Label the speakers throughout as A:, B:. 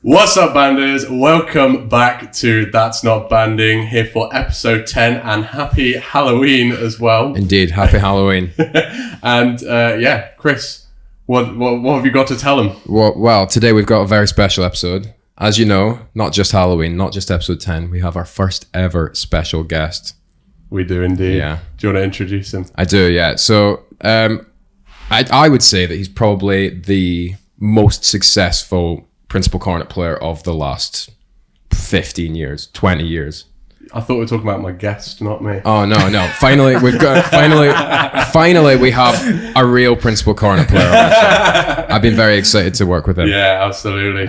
A: What's up, banders? Welcome back to That's Not Banding, here for episode 10, and happy Halloween as well.
B: Indeed, happy Halloween.
A: And Chris, what have you got to tell them?
B: Well, today we've got a very special episode. As you know, not just Halloween, not just episode 10, we have our first ever special guest.
A: We do indeed.
B: Yeah.
A: Do you want to introduce him?
B: I do, yeah. So I would say that he's probably the most successful principal cornet player of the last 15 years, 20 years.
A: I thought we were talking about my guest, not me.
B: Oh, no. Finally, we have a real principal cornet player on the show. I've been very excited to work with him.
A: Yeah, absolutely.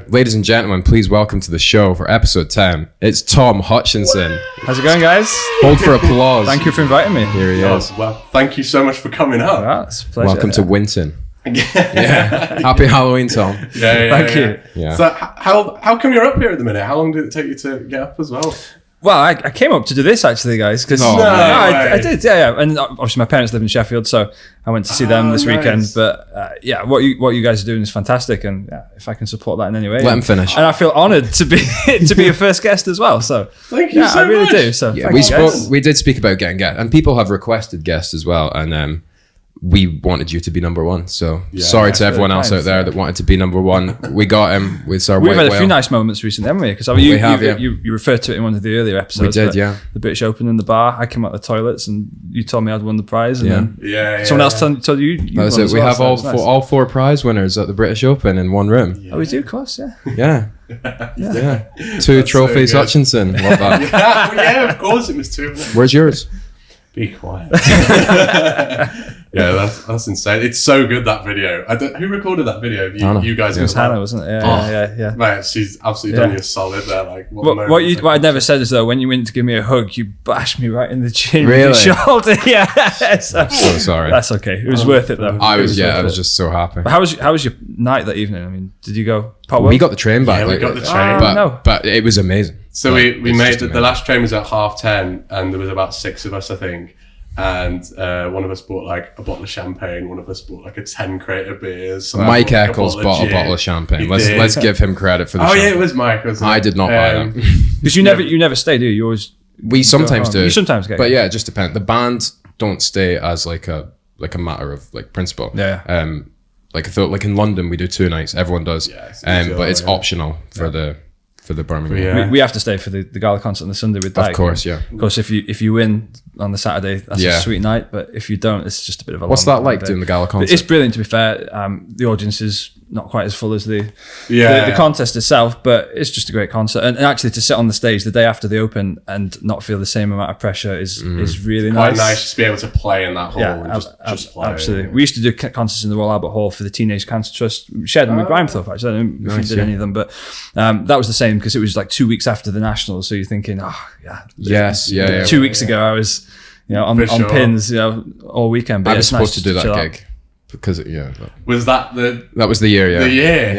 B: Ladies and gentlemen, please welcome to the show for episode 10. It's Tom Hutchinson.
C: How's it going, guys?
B: Hold for applause.
C: Thank you for inviting me.
B: Here he is.
A: Well, thank you so much for coming up.
C: Yeah, it's a pleasure.
B: Welcome to Winton. Yeah. Happy Halloween, Tom.
A: Thank
C: you.
B: Yeah.
A: So how come you're up here at the minute? How long did it take you to get up as well?
C: Well, I came up to do this actually, guys, because I did, yeah. And obviously, my parents live in Sheffield, so I went to see them this weekend. But what you guys are doing is fantastic, and if I can support that in any way,
B: let him finish.
C: And I feel honoured to be your first guest as well. So
A: thank you so
C: I really
A: much.
C: do. So
B: Yeah,
C: guys.
B: we did speak about getting guests, and people have requested guests as well, and we wanted you to be number one. So sorry to everyone else out there that wanted to be number one. We got him with our
C: We've
B: white
C: had a
B: whale.
C: few nice moments recently, haven't we? Because you referred to it in one of the earlier episodes.
B: We did, yeah.
C: The British Open in the bar. I came out the toilets, and you told me I'd won the prize, and then someone else told you.
B: That was it. We have all four prize winners at the British Open in one room.
C: Yeah. Oh, we do, of course, yeah.
B: Yeah. Two trophies,
A: so
B: Hutchinson. Love that.
A: Yeah, of course it was two.
B: Where's yours?
A: Be quiet. Yeah, that's insane. It's so good, that video. Who recorded that video? You guys.
C: It was Hannah, wasn't it? Yeah.
A: Mate, she's absolutely done you a solid there. Like
C: what I never said is though, when you went to give me a hug, you bashed me right in the chin
B: Really?
C: with your shoulder. Yeah. So
B: sorry.
C: That's okay. It was worth it though.
B: I was just so happy.
C: But how was your night that evening? I mean, did you go?
B: We got the train back.
A: Yeah, we got the train.
B: But it was amazing.
A: So we made the last train was at 10:30, and there was about 6 of us, I think. And one of us bought like a bottle of champagne. One of us bought like a 10 crate of beers.
B: Mike Eccles bought a bottle of champagne. Let's give him credit for the champagne.
A: Yeah, it was Mike, wasn't it?
B: I did not buy them.
C: Because you never stay, do you? You always.
B: We sometimes do.
C: You sometimes get.
B: But yeah, it just depends. The band don't stay as like a matter of like principle.
C: Yeah.
B: Like I thought, like in London we do 2 nights. Everyone does.
A: Yeah,
B: but it's optional for the Birmingham.
A: Yeah.
C: We have to stay for the gala concert on the Sunday with Dyke.
B: Of course, yeah.
C: Of course, if you win on the Saturday, that's a sweet night. But if you don't, it's just a bit of a.
B: What's that like doing the gala concert?
C: It's brilliant, to be fair. The audience is not quite as full as the contest itself, but it's just a great concert. And actually, to sit on the stage the day after the Open and not feel the same amount of pressure is really
A: quite
C: nice.
A: nice just to be able to play in that hall.
C: Yeah,
A: just play.
C: Absolutely. We used to do concerts in the Royal Albert Hall for the Teenage Cancer Trust. We shared them with Grimethorpe, actually. I don't know if we did any of them, but that was the same because it was like 2 weeks after the Nationals. So you're thinking,
B: Yes,
C: 2 weeks ago, I was on pins, all weekend. But
B: I was supposed to do that
C: chill
B: gig
C: out.
B: because
A: Was that the?
B: that was the year. Yeah.
A: The year?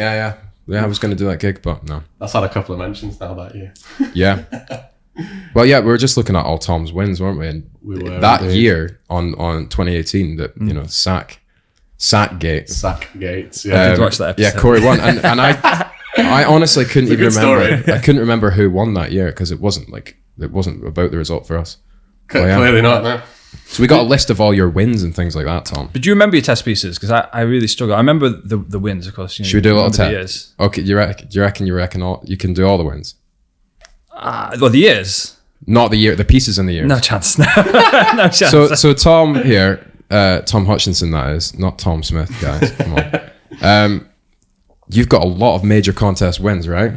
B: Yeah. I was going to do that gig, but no.
A: That's had a couple of mentions now that year.
B: Yeah. Well, yeah, we were just looking at all Tom's wins, weren't we? And
A: We were,
B: that
A: indeed.
B: year on 2018, that Sack Gates.
A: Sack Gates.
C: I
A: Yeah.
C: did watch that episode.
B: Yeah, Cory won, and I honestly couldn't even
A: It's a
B: remember.
A: good story.
B: I couldn't remember who won that year because it wasn't about the result for us.
A: Clearly not. No.
B: So we got a list of all your wins and things like that, Tom.
C: But do you remember your test pieces? Because I really struggle. I remember the wins, of course.
B: Should we do a little
C: test?
B: test? Okay, do you reckon you can do all the wins?
C: Well, the years.
B: Not the year, the pieces in the year.
C: No chance. No chance.
B: So Tom here, Tom Hutchinson, that is, not Tom Smith, guys. Come on. You've got a lot of major contest wins, right?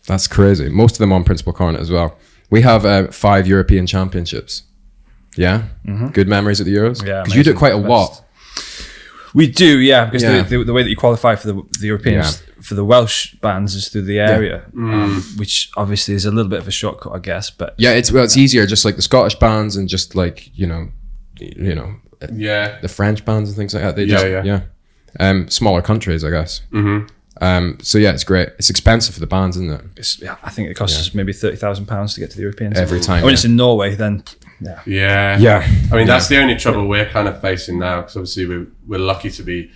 B: That's crazy. Most of them on Principal Cornet as well. We have 5 European championships. Yeah? Mm-hmm. Good memories at the Euros?
C: Yeah.
B: Because you do quite a lot.
C: We do, yeah, because the way that you qualify for the Europeans, for the Welsh bands, is through the area, which obviously is a little bit of a shortcut, I guess. But
B: yeah, it's easier, just like the Scottish bands and just like, the French bands and things like that. They smaller countries, I guess. Mm-hmm. So yeah, it's great. It's expensive for the bands, isn't it?
C: I think it costs us maybe £30,000 to get to the Europeans
B: every time.
C: When it's in Norway, then
A: Yeah.
B: I
A: mean, that's the only trouble we're kind of facing now, because obviously we're lucky to be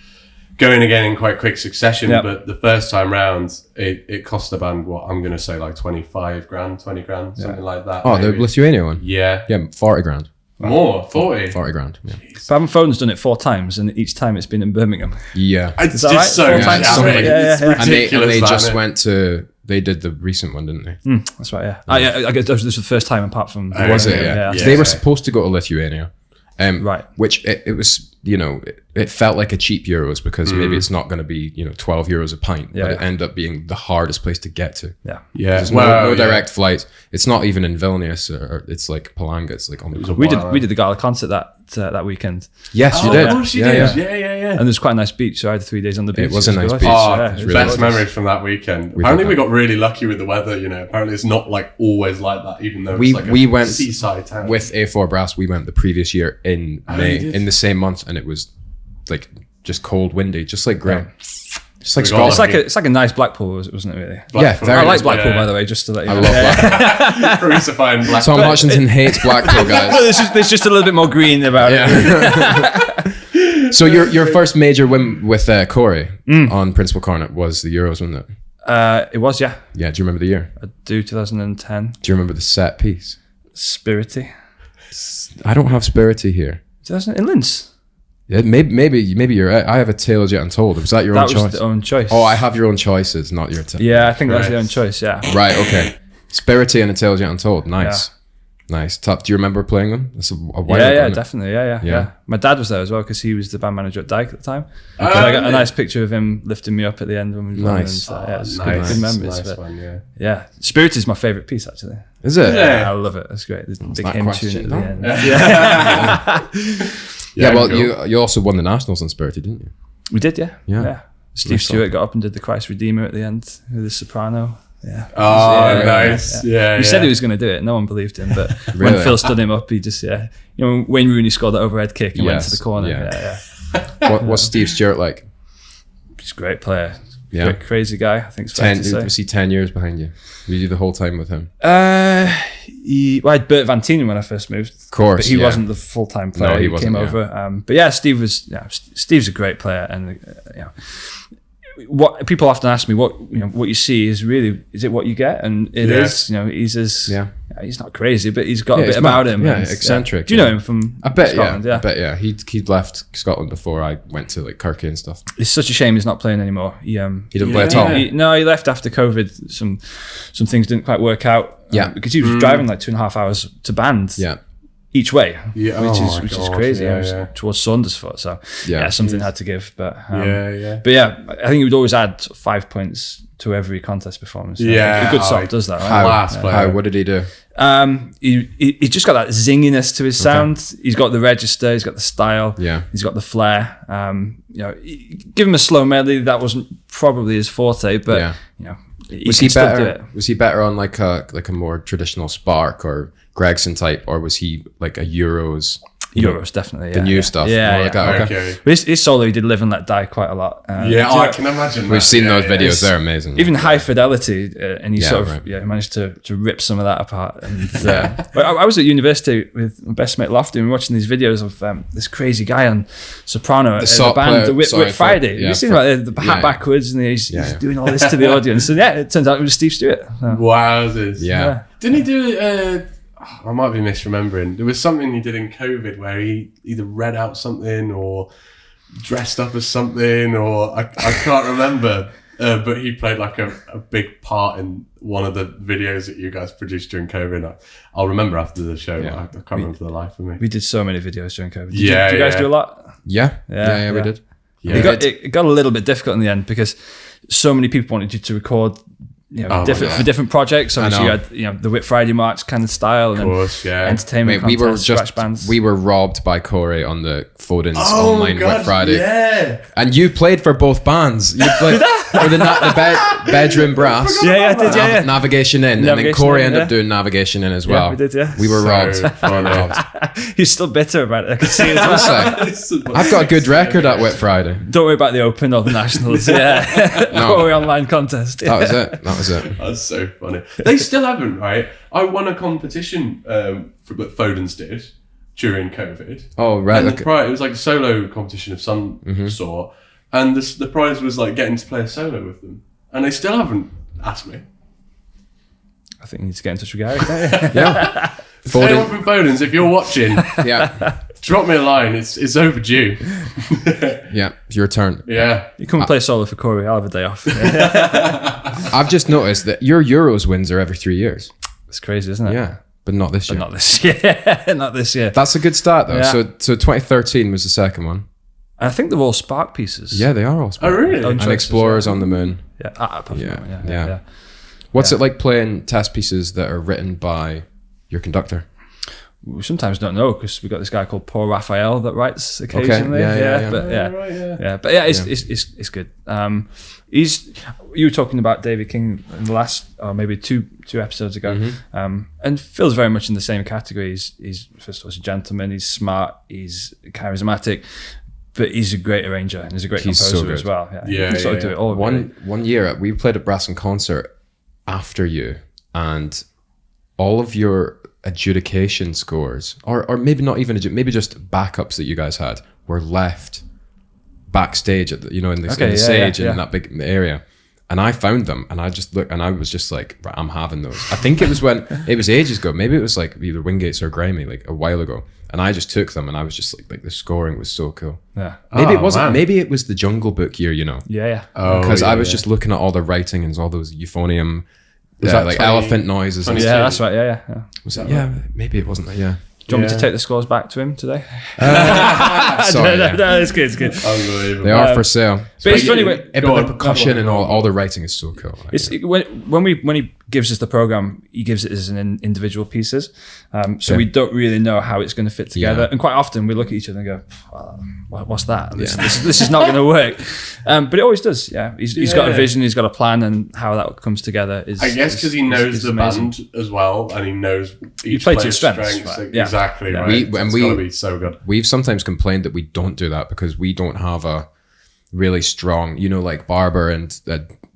A: going again in quite quick succession.
C: Yep.
A: But the first time round, it cost the band what I'm going to say like 25 grand, 20 grand, something like that.
B: Oh, the
A: maybe.
B: Lithuania one.
A: Yeah,
B: 40 grand.
A: more 40.
B: 40 grand. Yeah.
C: Babin Foden's done it 4 times, and each time it's been in Birmingham.
B: Yeah.
A: It's
C: that
A: just
C: right?
A: so
C: 4 times?
A: shabby.
C: Yeah.
A: It's
B: And they
A: ridiculous,
B: just
A: man.
B: went to. They did the recent one, didn't they?
C: That's right. Yeah. I guess this was the first time apart from.
B: Was it? Yeah.
A: Yeah.
B: They were supposed to go to Lithuania.
C: Right.
B: Which it was, it felt like a cheap Euros because maybe it's not going to be, 12 euros a pint, but it ended up being the hardest place to get to.
C: Yeah.
A: Yeah,
B: There's no direct flights. It's not even in Vilnius or it's like Palanga. It's like on the
C: We did the gala concert that weekend,
B: Yes, you
A: Oh,
B: did.
A: of course you
B: Yeah,
A: did.
B: yeah.
A: Yeah.
C: and there's quite a nice beach. So I had 3 days on the beach.
B: It was a nice
C: good.
B: beach.
A: Oh,
C: Yeah, it was
A: best
C: gorgeous.
A: memories from that weekend. Apparently,
B: did
A: we
B: that.
A: got really lucky with the weather. Apparently it's not like always like that, even though
B: We-
A: it's like
B: we
A: a
B: went
A: seaside town.
B: With A4 Brass, we went the previous year in May,
A: you did?
B: in the same month, and it was like just cold, windy, just like Graham. Just like
A: We got
B: Scotland.
C: It's like a nice Blackpool, wasn't it? Really.
A: Blackpool.
B: very
C: I like
B: nice,
C: Blackpool,
A: yeah.
C: by the way, just to let you know.
B: I love Blackpool.
A: Crucifying black.
B: Tom Hutchinson hates Blackpool, guys.
C: There's just a little bit more green about it.
B: So your first major win with Cory on Principal Cornet was the Euros, wasn't it?
C: It was, yeah.
B: Yeah. Do you remember the year?
C: I do 2010.
B: Do you remember the set piece?
C: Spirity.
B: I don't have Spirity here.
C: 2000 in Linz.
B: Yeah, maybe you're right. I have a Tales Yet Untold. Was that your
C: That
B: own
C: was
B: choice?
C: the own choice.
B: Oh, I have your own choices, not your.
C: Yeah, I think that's
A: Right.
C: the own choice. Yeah.
B: Right. Okay. Spirity and a Tales Yet Untold. Nice. Nice. Tough. Do you remember playing them? That's a while ago,
C: Yeah,
B: isn't it?
C: definitely. Yeah.
B: Yeah.
C: My dad was there as well because he was the band manager at Dyke at the time.
A: Oh,
C: And I got a
A: really?
C: nice picture of him lifting me up at the end when we were
B: Nice.
C: playing. So, yeah, it's
A: Nice.
C: good memories.
A: Nice
C: but
A: one, yeah.
C: yeah, Spirit is my favourite piece actually.
B: Is it?
A: Yeah.
C: I love it. It's great. The big
B: that
C: hymn
B: question,
C: tune at the
B: no?
C: end.
B: Yeah. Well,
A: cool.
B: you also won the Nationals on Spirity, didn't you?
C: We did, yeah.
B: Yeah.
C: Steve
B: Nice
C: Stewart got up and did the Christ Redeemer at the end with the soprano. Yeah.
A: Oh,
C: Yeah,
A: nice. Yeah.
C: He said he was going to do it. No one believed him, but
B: Really?
C: when Phil stood him up, he just when Wayne Rooney scored that overhead kick and went to
B: Yes,
C: the corner.
B: yeah.
C: Yeah.
B: What's Steve Stewart like?
C: He's a great player.
B: Yeah.
C: Great, crazy guy. I think it's fair to say.
B: Was he 10 years behind you? Were you the whole time with him?
C: I had Bert Van Tienen when I first moved. Of
B: course,
C: but he
B: yeah.
C: wasn't the full time player.
B: No, he
C: he
B: wasn't,
C: came
B: yeah.
C: over. But yeah, Steve was. Yeah, Steve's a great player, and what people often ask me, what you see is it what you get, and it
A: Yeah.
C: is. He's as he's not crazy, but he's got
B: Yeah,
C: a bit
B: he's
C: about
B: mad.
C: him.
B: Yeah,
C: and,
B: eccentric,
C: Do you know
B: yeah.
C: him from
B: I bet,
C: Scotland?
B: yeah. I bet, yeah. He'd left Scotland before I went to like Kirky and stuff.
C: It's such a shame he's not playing anymore. He
B: didn't play at all.
C: No, he left after COVID. Some things didn't quite work out.
B: Yeah.
C: Because he was driving like 2.5 hours to band.
B: Yeah.
C: Each way,
A: Yeah,
C: which
A: oh
C: is
A: my God,
C: crazy.
A: yeah,
C: I was
A: yeah.
C: towards Saundersfoot, so
B: Yeah.
C: something had to give. But
A: Yeah.
C: but yeah, I think he would always add 5 points to every contest performance. So
A: Yeah,
C: a good song
A: I-
C: does that. Right?
A: Class player.
B: How? What did he do?
C: He's just got that zinginess to his sound. He's got the register. He's got the style.
B: Yeah.
C: He's got the flair. Give him a slow melody. That wasn't probably his forte, but
B: Yeah.
C: he
B: Was
C: can
B: he
C: still do it.
B: better? Was he better on like a more traditional Spark or Gregson type, or was he like a Euros?
C: Euros, definitely.
B: The new stuff.
C: Yeah,
B: More like
C: yeah.
B: that,
A: Okay.
C: But his solo, he did Live and Let Die quite a lot.
A: I can imagine.
B: We've seen those videos.
C: It's-
B: They're amazing.
C: Even High Fidelity, and he
B: Yeah,
C: sort of
B: right.
C: managed to rip some of that apart. And but I was at university with my best mate Lofty, and we were watching these videos of this crazy guy on soprano at the
B: sock
C: band,
B: player,
C: the Whip
B: sorry,
C: Friday.
B: yeah,
C: You've seen
B: for-
C: like the hat
B: yeah.
C: backwards, and he's
B: Yeah.
C: doing all this to the audience. And yeah, it turns out it was Steve Stewart. So,
A: Wowzers.
B: yeah.
A: Didn't he do? I might be misremembering. There was something he did in COVID where he either read out something or dressed up as something, or I can't remember. But he played like a big part in one of the videos that you guys produced during COVID. I'll remember after the show.
B: Yeah.
A: I can't remember for the life of me.
C: we did so many videos during COVID. Did
A: Yeah,
C: you guys
A: yeah.
C: do a lot?
B: Yeah.
C: Yeah,
B: We
C: yeah.
B: did.
A: Yeah.
C: It got a little bit difficult in the end because so many people wanted you to record,
A: Oh my
C: different
A: God.
C: for different projects. Obviously, you
B: know.
C: had the Whip Friday March kind of style, and
A: Of course,
C: then
A: yeah.
C: entertainment.
B: Mate, we were
C: contests, scratch bands.
B: we were robbed by Cory on the Foden's
A: Oh
B: online Whip Friday.
A: Yeah.
B: And you played for both bands. You played for the bedroom brass.
C: Yeah, I did. Yeah.
B: Navigation in, and then
C: Navigation
B: Cory
C: In,
B: ended
C: yeah.
B: up doing navigation in as
C: Yeah,
B: well.
C: we did, yeah.
B: We were robbed.
A: So funny.
C: He's still bitter about it. I can see it.
B: Also, I've got a good record at Whip Friday.
C: Don't worry about the Open or the Nationals. Yeah,
B: No.
C: Cory online contest.
B: That was it. That was it.
A: That's so funny. They still haven't, right? I won a competition for what Foden's did during COVID.
B: Oh, right.
A: And
B: Okay.
A: it was like a solo competition of some sort. and the prize was like getting to play a solo with them, and they still haven't asked me.
C: I think you need to get in touch with Gary. Don't you?
B: Yeah.
A: Anyone from Foden's, if you're watching,
B: Yeah.
A: drop me a line. It's overdue.
B: Yeah. It's your turn.
A: Yeah.
C: You come and play solo for Cory. I'll have a day off.
B: I've just noticed that your Euros wins are every 3 years.
C: It's crazy, isn't it?
B: Yeah. But not this year.
C: Not this year. Not this year.
B: That's a good start, though.
C: Yeah.
B: So 2013 was the second one.
C: I think they're all Spark pieces.
B: Yeah, they are all
A: Oh,
B: Spark.
A: really?
C: Own
B: And
C: choices,
B: Explorers
C: yeah.
B: on the Moon.
C: Yeah.
B: Yeah. What's it like playing test pieces that are written by your conductor?
C: We sometimes don't know because we've got this guy called Paul Raphael that writes occasionally.
B: Yeah.
C: But yeah.
A: Right, yeah.
C: Yeah, but yeah, it's good. You were talking about David King in the last, or maybe two episodes ago, and Phil's very much in the same category. He's first of all, he's a gentleman. He's smart. He's charismatic, but he's a great arranger and he's a great
B: He's so
C: composer
B: good.
C: as well.
A: Yeah,
C: he can sort of do it all. really.
B: One year, we played at Brass and Concert after you, and all of your adjudication scores, or maybe not even maybe just backups that you guys had, were left backstage at the, in the stage in that big area. And I found them, and I just looked, and I was just like, right, I'm having those. I think it was when it was ages ago. Maybe it was like either Wingates or Grammy, like a while ago. And I just took them, and I was just like the scoring was so cool.
C: Yeah.
B: Maybe it wasn't.
A: Man.
B: Maybe it was the Jungle Book year,
C: Yeah.
A: Oh,
B: because
A: yeah,
B: I was
A: yeah.
B: just looking at all the writings, all those euphonium,
A: that
B: like
A: 20
B: elephant noises. And
A: 22?
C: Yeah, that's right. Yeah.
B: was it? Yeah, maybe it wasn't that. Yeah.
C: Do you want me
A: Yeah.
C: to take the scores back to him today?
B: Sorry,
C: no,
B: yeah.
C: it's good. It's good.
A: Unbelievable.
B: They are for sale.
C: But it's funny when-
B: But
A: Go
B: the
A: on,
B: percussion
A: go on,
B: and
A: go on.
B: all the writing is so cool.
C: It's when he gives us the program, he gives it as an individual pieces, so
B: Yeah.
C: we don't really know how it's going to fit together.
B: Yeah.
C: And quite often we look at each other and go, "What's that? This is not going to work." But it always does. Yeah, he's got a
A: Yeah.
C: vision, he's got a plan, and how that comes together is.
A: I guess because he knows
C: is
A: the
C: amazing.
A: band as well, and he knows each
C: play to
A: player's
C: your strengths, right? Yeah.
A: Exactly,
C: Yeah.
A: right.
B: We-
A: It's
B: and
A: got to
B: we-
A: be so good.
B: We've sometimes complained that we don't do that because we don't have a really strong, like Barber and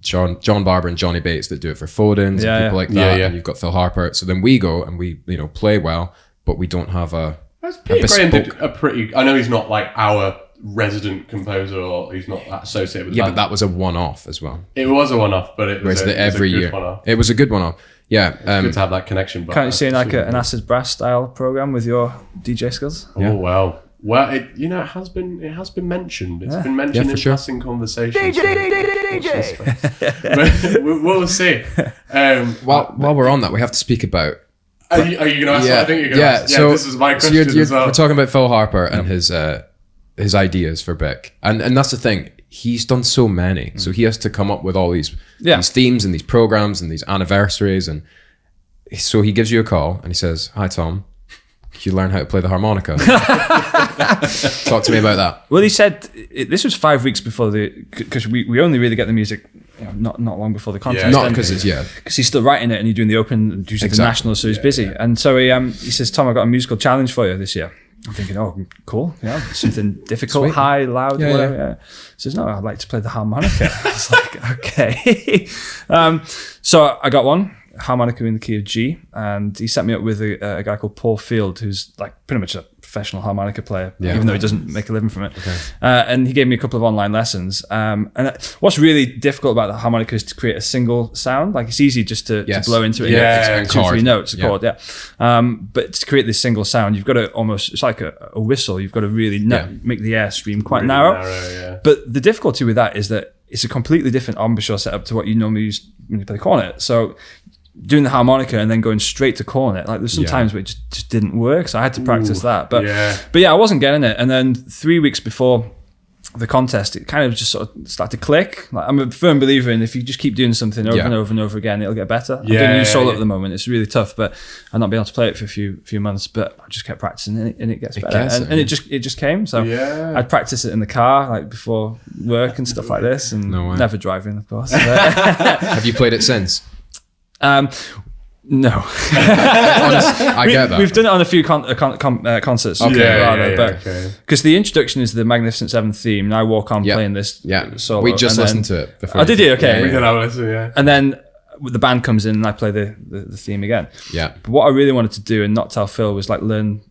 B: John Barber and Johnny Bates that do it for Foden's and people like that.
A: Yeah, yeah.
B: And you've got Phil Harper. So then we go and we, play well, but we don't have a
A: Peter Graham did
B: bespoke.
A: a pretty. I know he's not like our resident composer, or he's not associated with.
B: Yeah,
A: the
B: but
A: band.
B: that was a one-off as well.
A: It was a one-off, but it was
B: Whereas every
A: a good
B: year,
A: one-off.
B: it was a good one-off. Yeah.
A: Good to have that connection. But
C: Can't you see like an acid brass style program with your DJ skills?
A: Oh wow. Well, it has been mentioned. It's been mentioned
B: for
A: in
B: sure.
A: passing conversations. We'll see.
B: While we're on that, we have to speak about.
A: Are you going to ask? I think you're going to ask.
B: So
A: this is my question
B: you're,
A: as well.
B: We're talking about Phil Harper and his ideas for Beck, and that's the thing. He's done so many, so he has to come up with all these themes and these programs and these anniversaries, and so he gives you a call and he says, "Hi Tom, can you learn how to play the harmonica?" Talk to me about that.
C: Well, he said this was 5 weeks before because we only really get the music not long before the contest.
B: Not
C: And-
B: because it's
C: because he's still writing it and he's doing the Open and usually the Nationals, so he's busy. And so he says, "Tom, I've got a musical challenge for you this year." I'm thinking, oh, cool, something difficult,
B: Sweet.
C: high, loud,
B: Yeah,
C: whatever.
B: yeah.
C: Yeah. He says, "No, I'd like to play the harmonica." I was like, okay. So I got one harmonica in the key of G, and he set me up with a guy called Paul Field, who's like pretty much a professional harmonica player, even though he doesn't make a living from it. Okay. And he gave me a couple of online lessons. And what's really difficult about the harmonica is to create a single sound. Like it's easy just to blow into it and get 2-3 notes, a chord, but to create this single sound, you've got to it's like a whistle. You've got to really make the air stream quite
A: Really
C: narrow. But the difficulty with that is that it's a completely different embouchure setup to what you normally use when you play cornet. So doing the harmonica and then going straight to cornet, like there's some times where it just didn't work, so I had to practice that. But I wasn't getting it. And then 3 weeks before the contest, it kind of just sort of started to click. Like, I'm a firm believer in if you just keep doing something over and over and over again, it'll get better. I'm doing new solo at the moment. It's really tough, but I've not been able to play it for a few months, but I just kept practicing and it gets better. And it just came. So I'd practice it in the car, like before work and stuff like this, and never driving, of course.
B: Have you played it since?
C: No.
B: I get that.
C: We've done it on a few concerts. Because the introduction is the Magnificent Seventh theme, and I walk on playing this solo.
B: We just listened to it before.
C: Oh, did you? Okay.
A: We did have a listen,
C: And then the band comes in and I play the theme again.
B: Yeah.
C: But what I really wanted to do and not tell Phil was like learn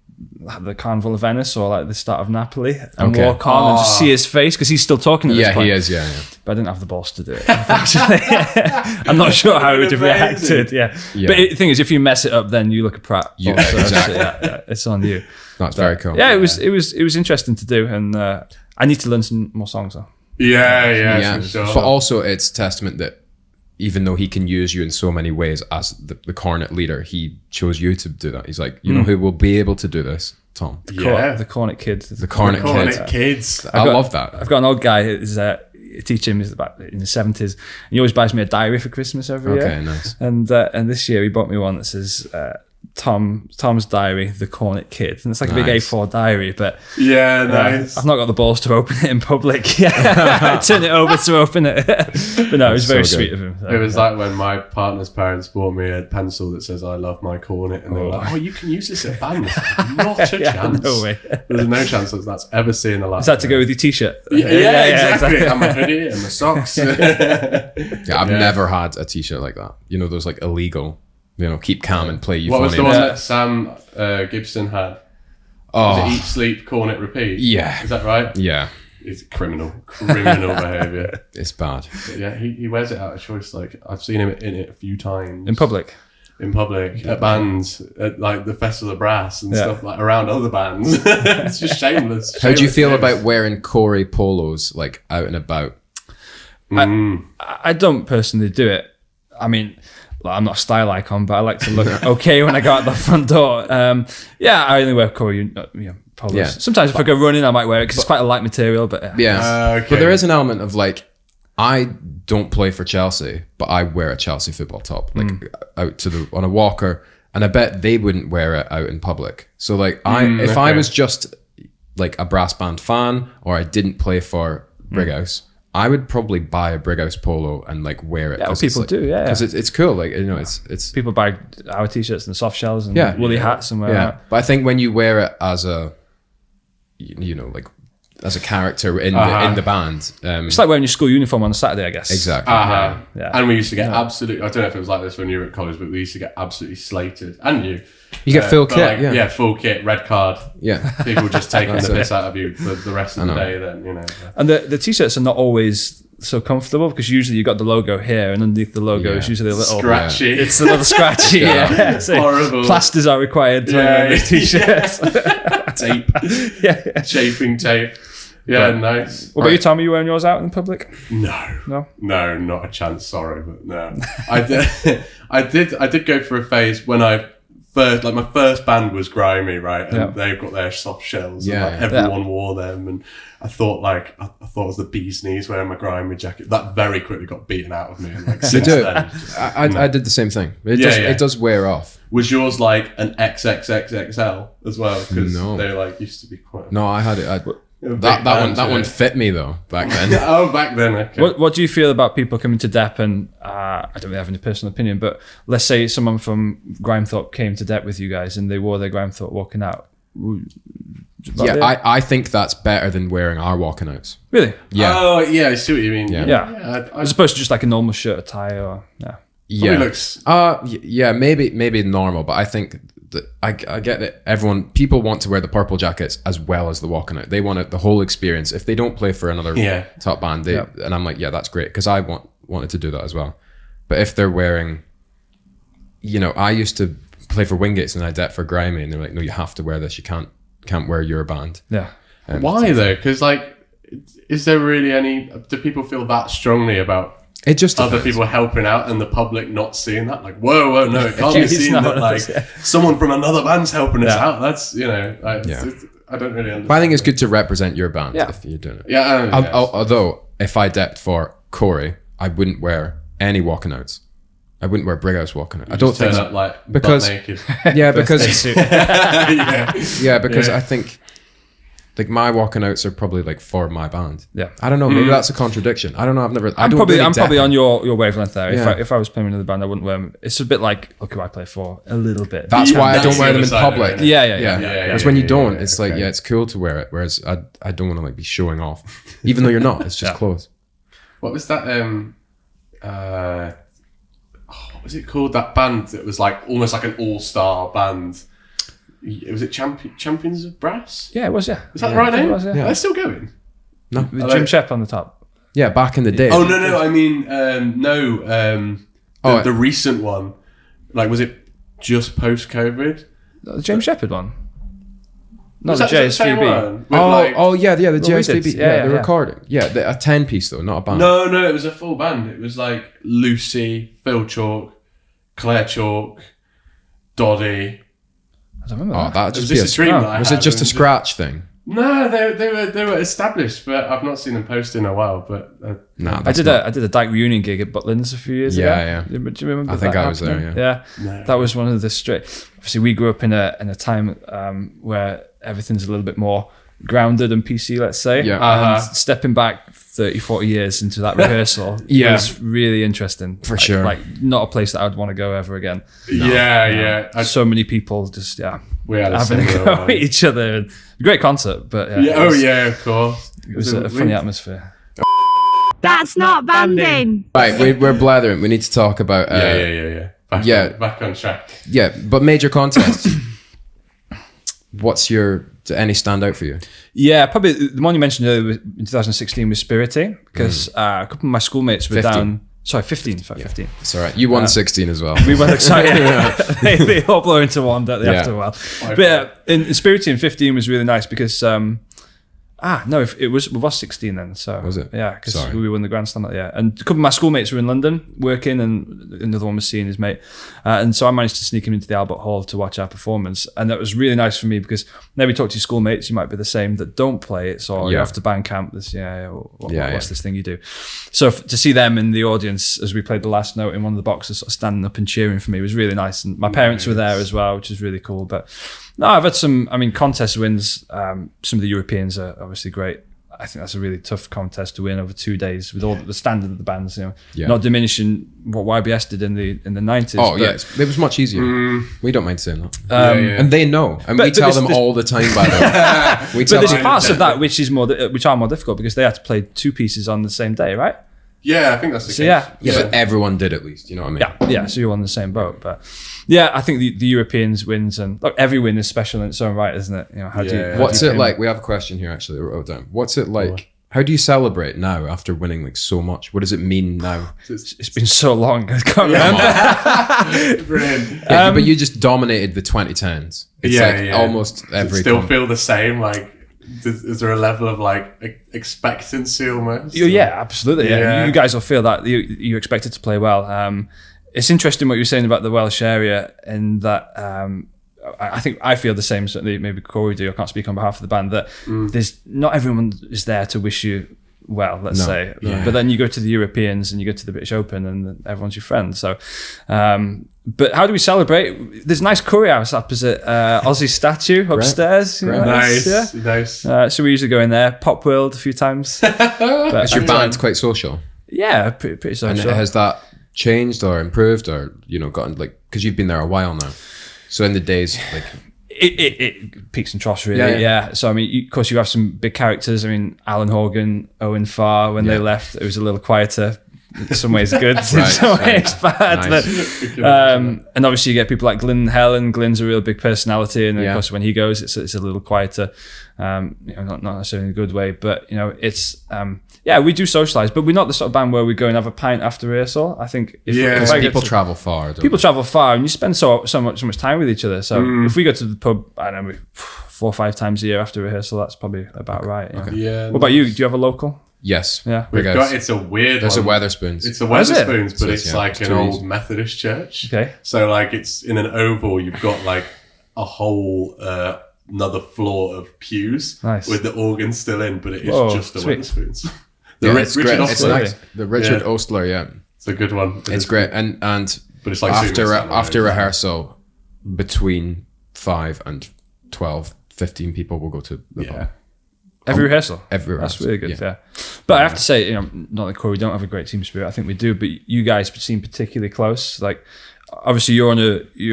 C: the Carnival of Venice or like the start of Napoli and
B: Okay.
C: walk on and just see his face because he's still talking at this
B: Yeah,
C: point.
B: he is. Yeah.
C: But I didn't have the balls to do it, unfortunately. I'm not sure how he would have reacted. Yeah.
B: Yeah.
C: But the thing is, if you mess it up, then you look a prat.
B: You-
C: Also,
B: exactly.
C: so, yeah, it's on you.
B: That's very cool.
C: Yeah, it was interesting to do, and I need to learn some more songs though.
A: Yeah, for sure.
B: But also, it's testament that even though he can use you in so many ways as the cornet leader, he chose you to do that. He's like, you know who will be able to do this? Tom.
C: The Cornet Kid.
B: The cornet kid.
A: Kids.
B: I love that.
C: I've got an old guy who's teaching him about in the 70s, and he always buys me a diary for Christmas every year.
B: Okay, nice.
C: And this year he bought me one that says Tom's Diary, the Cornet Kid, and it's like a big
B: Nice.
C: A4 diary. But
A: Yeah, nice.
C: I've not got the balls to open it in public. I turn it over to open it. But no, it was very
B: so
C: sweet
B: good.
C: of him. So,
A: It was like when my partner's parents bought me a pencil that says "I love my cornet," and they were like, "Oh, you can use this at bands." Not a chance.
C: no way.
A: There's no chance that that's ever seen the light.
C: Is that to go with your t-shirt?
A: Yeah, exactly. And my hoodie and my socks.
B: Yeah, I've never had a t-shirt like that. You know, those like illegal, keep calm and play
A: What was the
B: euphonium.
A: one that Sam Gibson had? Was it Eat, Sleep, Cornet, Repeat?
B: Yeah.
A: Is that right?
B: Yeah,
A: It's criminal behaviour.
B: it's bad.
A: But yeah, he wears it out of choice. Like, I've seen him in it a few times.
C: In public?
A: In public, at bands, at like the Festival of Brass and
C: Yeah.
A: stuff, like around other bands. It's just shameless.
B: How do you feel
A: behaviour.
B: about wearing Cory polos like out and about?
C: I don't personally do it. I mean, like, I'm not a style icon, but I like to look okay when I go out the front door. I only wear Cory polos.
B: Yeah.
C: Sometimes if I go running, I might wear it because it's quite a light material. But
B: Yeah,
A: Okay.
B: but there is an element of like, I don't play for Chelsea, but I wear a Chelsea football top, like out on a walker, and I bet they wouldn't wear it out in public. So like, if I
A: okay.
B: was just like a brass band fan, or I didn't play for Brighouse, I would probably buy a Brighouse polo and like wear it.
C: Yeah, people do, yeah.
B: because it's cool. Like it's
C: people buy our t-shirts and soft shells and
B: Yeah.
C: woolly hats and wear
B: yeah.
C: that.
B: But I think when you wear it as a, like as a character in the band,
C: It's like wearing your school uniform on a Saturday, I guess.
B: exactly.
C: Yeah.
A: And we used to get absolutely, I don't know if it was like this when you were at college, but we used to get absolutely slated. And you.
B: You get full
A: but
B: kit, yeah.
A: full kit, red card.
B: Yeah.
A: People just taking the
B: That's it.
A: piss out of you for the rest of the day then,
C: And the t-shirts are not always so comfortable because usually you've got the logo here and underneath the logo is usually a little
A: Scratchy.
C: It's a little scratchy. yeah. So
A: Horrible.
C: plasters are required to wear these t-shirts.
A: Tape.
C: yeah.
A: Chafing tape. Yeah, nice.
C: What about you, Tom? Are you wearing yours out in public?
A: No,
C: No?
A: not a chance. Sorry, but no. I did go for a phase when I first, like my first band was grimy, right? And they've got their soft shells.
B: Yeah,
A: and like, everyone wore them, and I thought I thought it was the bee's knees wearing my grimy jacket. That very quickly got beaten out of me. And like since
B: do.
A: then, it's just-
B: I did the same thing. It does wear off.
A: was yours like an XXXXL as well? Because
B: No.
A: they like used to be quite.
B: No, I had it.
A: big
B: That
A: bands,
B: one
A: yeah.
B: fit me though back then.
A: Oh, back then. Okay.
C: What do you feel about people coming to Depp and I don't really have any personal opinion, but let's say someone from Grimethorpe came to Depp with you guys and they wore their Grimethorpe walking out.
B: Yeah, I think that's better than wearing our walking outs.
C: Really?
B: Yeah,
A: Oh, yeah. I see what you mean.
C: Yeah.
A: I
C: As opposed to just like a normal shirt or tie or
B: yeah.
A: looks.
B: Yeah, maybe normal, but I think that I get that people want to wear the purple jackets as well as the walking out. They want it, the whole experience. If they don't play for another top band, and I'm like, yeah, that's great because I wanted to do that as well. But if they're wearing, I used to play for Wingates and I did for Grimy, and they're like, no, you have to wear this. You can't wear your band.
C: Yeah.
A: Why though? Because like, is there really any? Do people feel that strongly about
B: It just
A: other
B: depends.
A: people helping out and the public not seeing that? Like, whoa, no, it can't be
C: It's
A: seen
C: not
A: that like someone from another band's helping us
C: Yeah.
A: out. That's I don't really understand.
B: But I think it's good to represent your band
C: Yeah.
B: if you're doing it.
A: Yeah.
B: Although if I depped for Cory, I wouldn't wear any walking outs. I wouldn't wear Brighouse walking out. I don't
A: turn
B: think so.
A: up like
B: Because-
A: butt naked.
B: Yeah, because
A: Yeah.
B: because I think like my walking outs are probably like for my band.
C: Yeah.
B: I don't know. Maybe that's a contradiction. I don't know.
C: I'm probably on your wavelength there.
B: Yeah.
C: If I was playing with another band, I wouldn't wear them. It's a bit like, look who I play for, a little bit.
B: That's why I
A: that's
B: don't wear
A: the
B: them in
A: other side of
B: public.
A: it.
C: Yeah.
B: Because when you don't,
A: yeah,
B: it's like,
A: okay.
B: it's cool to wear it. Whereas I don't want to like be showing off, even though you're not. It's just clothes.
A: What was that? What was it called? That band that was like almost like an all-star band. Was it Champions of Brass?
C: Yeah, it was. Yeah,
A: Is that the right name?
C: It was, yeah.
A: They're still going.
B: No,
C: With Jim Shep on the top.
B: yeah, back in the day.
A: Oh no! I mean, the recent one. Like, was it just post COVID?
C: The James Shepherd one. Not
A: Was
C: the
A: that the same
C: JSVB.
A: one? With, like-
B: the JSVB.
C: did.
B: Yeah, the
C: Yeah.
B: recording. Yeah, a 10-piece though, not a band.
A: No, it was a full band. It was like Lucy, Phil Chalk, Claire Chalk, Doddy.
C: I don't remember
B: Oh,
C: that.
B: that'd
A: Was
B: just be
A: this a dream that I
B: Was
A: had?
B: it just a scratch thing?
A: No, they were established, but I've not seen them post in a while. But
B: Nah,
C: I did a Dyke reunion gig at Butlins a few years ago.
B: Yeah.
C: Do you remember?
B: I think
C: that
B: I was there,
C: happening?
B: yeah.
C: Yeah, that was one of the straight. Obviously, we grew up in a time where everything's a little bit more grounded and PC, let's say.
B: Yeah.
C: And stepping back 30, 40 years into that rehearsal
B: Yeah.
C: was really interesting.
B: For sure.
C: Like, not a place that I would want to go ever again.
A: yeah.
C: So many people just,
A: We had a
C: having a
A: similar
C: go
A: one.
C: at each other. Great concert, but
A: Yeah. Oh yeah, of course.
C: it was a funny atmosphere.
D: That's not banding.
B: Right, we're blathering. We need to talk about.
A: Yeah. Back on track.
B: Yeah, but major contests. Do any stand out for you?
C: Yeah, probably the one you mentioned earlier in 2016 was Spirity, because a couple of my schoolmates were
B: 15.
C: down. Sorry, 15. Sorry, 15.
B: It's all right. You won 16 as well.
C: We were excited. they all blow into one, don't they,
B: Yeah.
C: after a while? But in Spirity in 15 was really nice because if it was 16 then. So
B: Was it?
C: Yeah, because
B: Sorry.
C: we won the Grand Slam that year. And a couple of my schoolmates were in London working, and another one was seeing his mate. And so I managed to sneak him into the Albert Hall to watch our performance. And that was really nice for me because whenever you talk to your schoolmates, you might be the same that don't play it. So you're
B: Yeah.
C: off to band camp. What's
B: Yeah.
C: this thing you do? So to see them in the audience as we played the last note in one of the boxes, sort of standing up and cheering for me was really nice. And my parents were there as well, which is really cool. But no, I've had some, contest wins. Some of the Europeans are obviously great. I think that's a really tough contest to win over 2 days with all the standard of the bands.
B: Yeah.
C: Not diminishing what YBS did in the 90s.
B: Oh,
C: but,
B: yeah. It was much easier. We don't mind saying that.
A: Yeah.
B: And they know. And
C: But-
B: we
C: but
B: tell
C: this-
B: them
C: this-
B: all the time, by the way. We
C: But
B: tell
C: there's
B: them.
C: parts of that which are more difficult because they had to play 2 pieces on the same day, right?
A: Yeah, I think that's the
C: So
A: case.
C: yeah.
B: But everyone did at least. You know what I mean?
C: Yeah. So you're on the same boat, but yeah, I think the Europeans wins, and look, every win is special in its own right, isn't it? How do you?
A: Yeah.
C: how
B: What's
C: do you
B: it
C: pin-
B: like? We have a question here actually. I wrote down. What's it like? How do you celebrate now after winning like so much? What does it mean now?
C: It's been so long, I can't remember.
A: Brilliant.
B: Yeah, but you just dominated the 2010s. It's almost
A: Does
B: every.
A: it still feel the same? Like, is there a level of like expectancy almost?
C: Yeah, absolutely. Yeah.
A: Yeah.
C: You guys will feel that you expected to play well. It's interesting what you were saying about the Welsh area, in that I think I feel the same. Certainly, maybe Cory do. I can't speak on behalf of the band. That there's not everyone is there to wish you well. Let's say,
B: Yeah.
C: but then you go to the Europeans and you go to the British Open, and everyone's your friend. So, but how do we celebrate? There's a nice curry house opposite Aussie statue upstairs. You know,
A: Nice,
C: it's-
A: nice.
C: so we usually go in there. Pop World a few times. But
B: Is your band quite social?
C: yeah, pretty
B: And
C: social.
B: has that changed or improved or gotten like, because you've been there a while now, so in the days like
C: It peaks and troughs really. Yeah. So of course you have some big characters. Alan Horgan, Owen Farr. When they left, it was a little quieter. In some ways good, in some ways bad.
B: Nice.
C: But, and obviously you get people like Glyn Helen. Glyn's a real big personality, and of course when he goes, it's a little quieter. Not necessarily in a good way, but it's we do socialise, but we're not the sort of band where we go and have a pint after rehearsal. I think if I get
B: people
C: to-
B: travel far. Don't
C: People
B: they?
C: travel far, and you spend so much time with each other. So if we go to the pub, I don't know, 4 or 5 times a year after rehearsal, that's probably about right. Yeah.
A: Yeah.
C: What about you? Do you have a local?
B: Yes.
C: Yeah.
A: We've
B: Big
A: got,
B: house.
A: it's a weird
B: There's
A: one.
B: a Weatherspoons.
A: It's a
C: is it?
A: Weatherspoons, but
B: So
A: it's
B: yeah,
A: like
B: it's
A: an
B: too
A: old
B: easy.
A: Methodist church.
C: Okay.
A: So like it's in an oval, you've got like a whole another floor of pews
C: Nice.
A: with the organ still in, but it is
C: Whoa,
A: just the
C: sweet.
A: Weatherspoons.
B: Yeah,
A: Richard
B: it's great. It's
A: Ostler.
B: nice. The Richard
A: Yeah.
B: Ostler, yeah.
A: It's a good one.
B: It's great. And
A: But it's like
B: after rehearsal, between 5 and 12, 15 people will go to the pub.
A: Yeah.
C: Every rehearsal.
B: Every
C: That's
B: rehearsal,
C: really good.
B: yeah.
C: Yeah. But I have to say, not that Cory don't have a great team spirit. I think we do, but you guys seem particularly close. Like, obviously, you're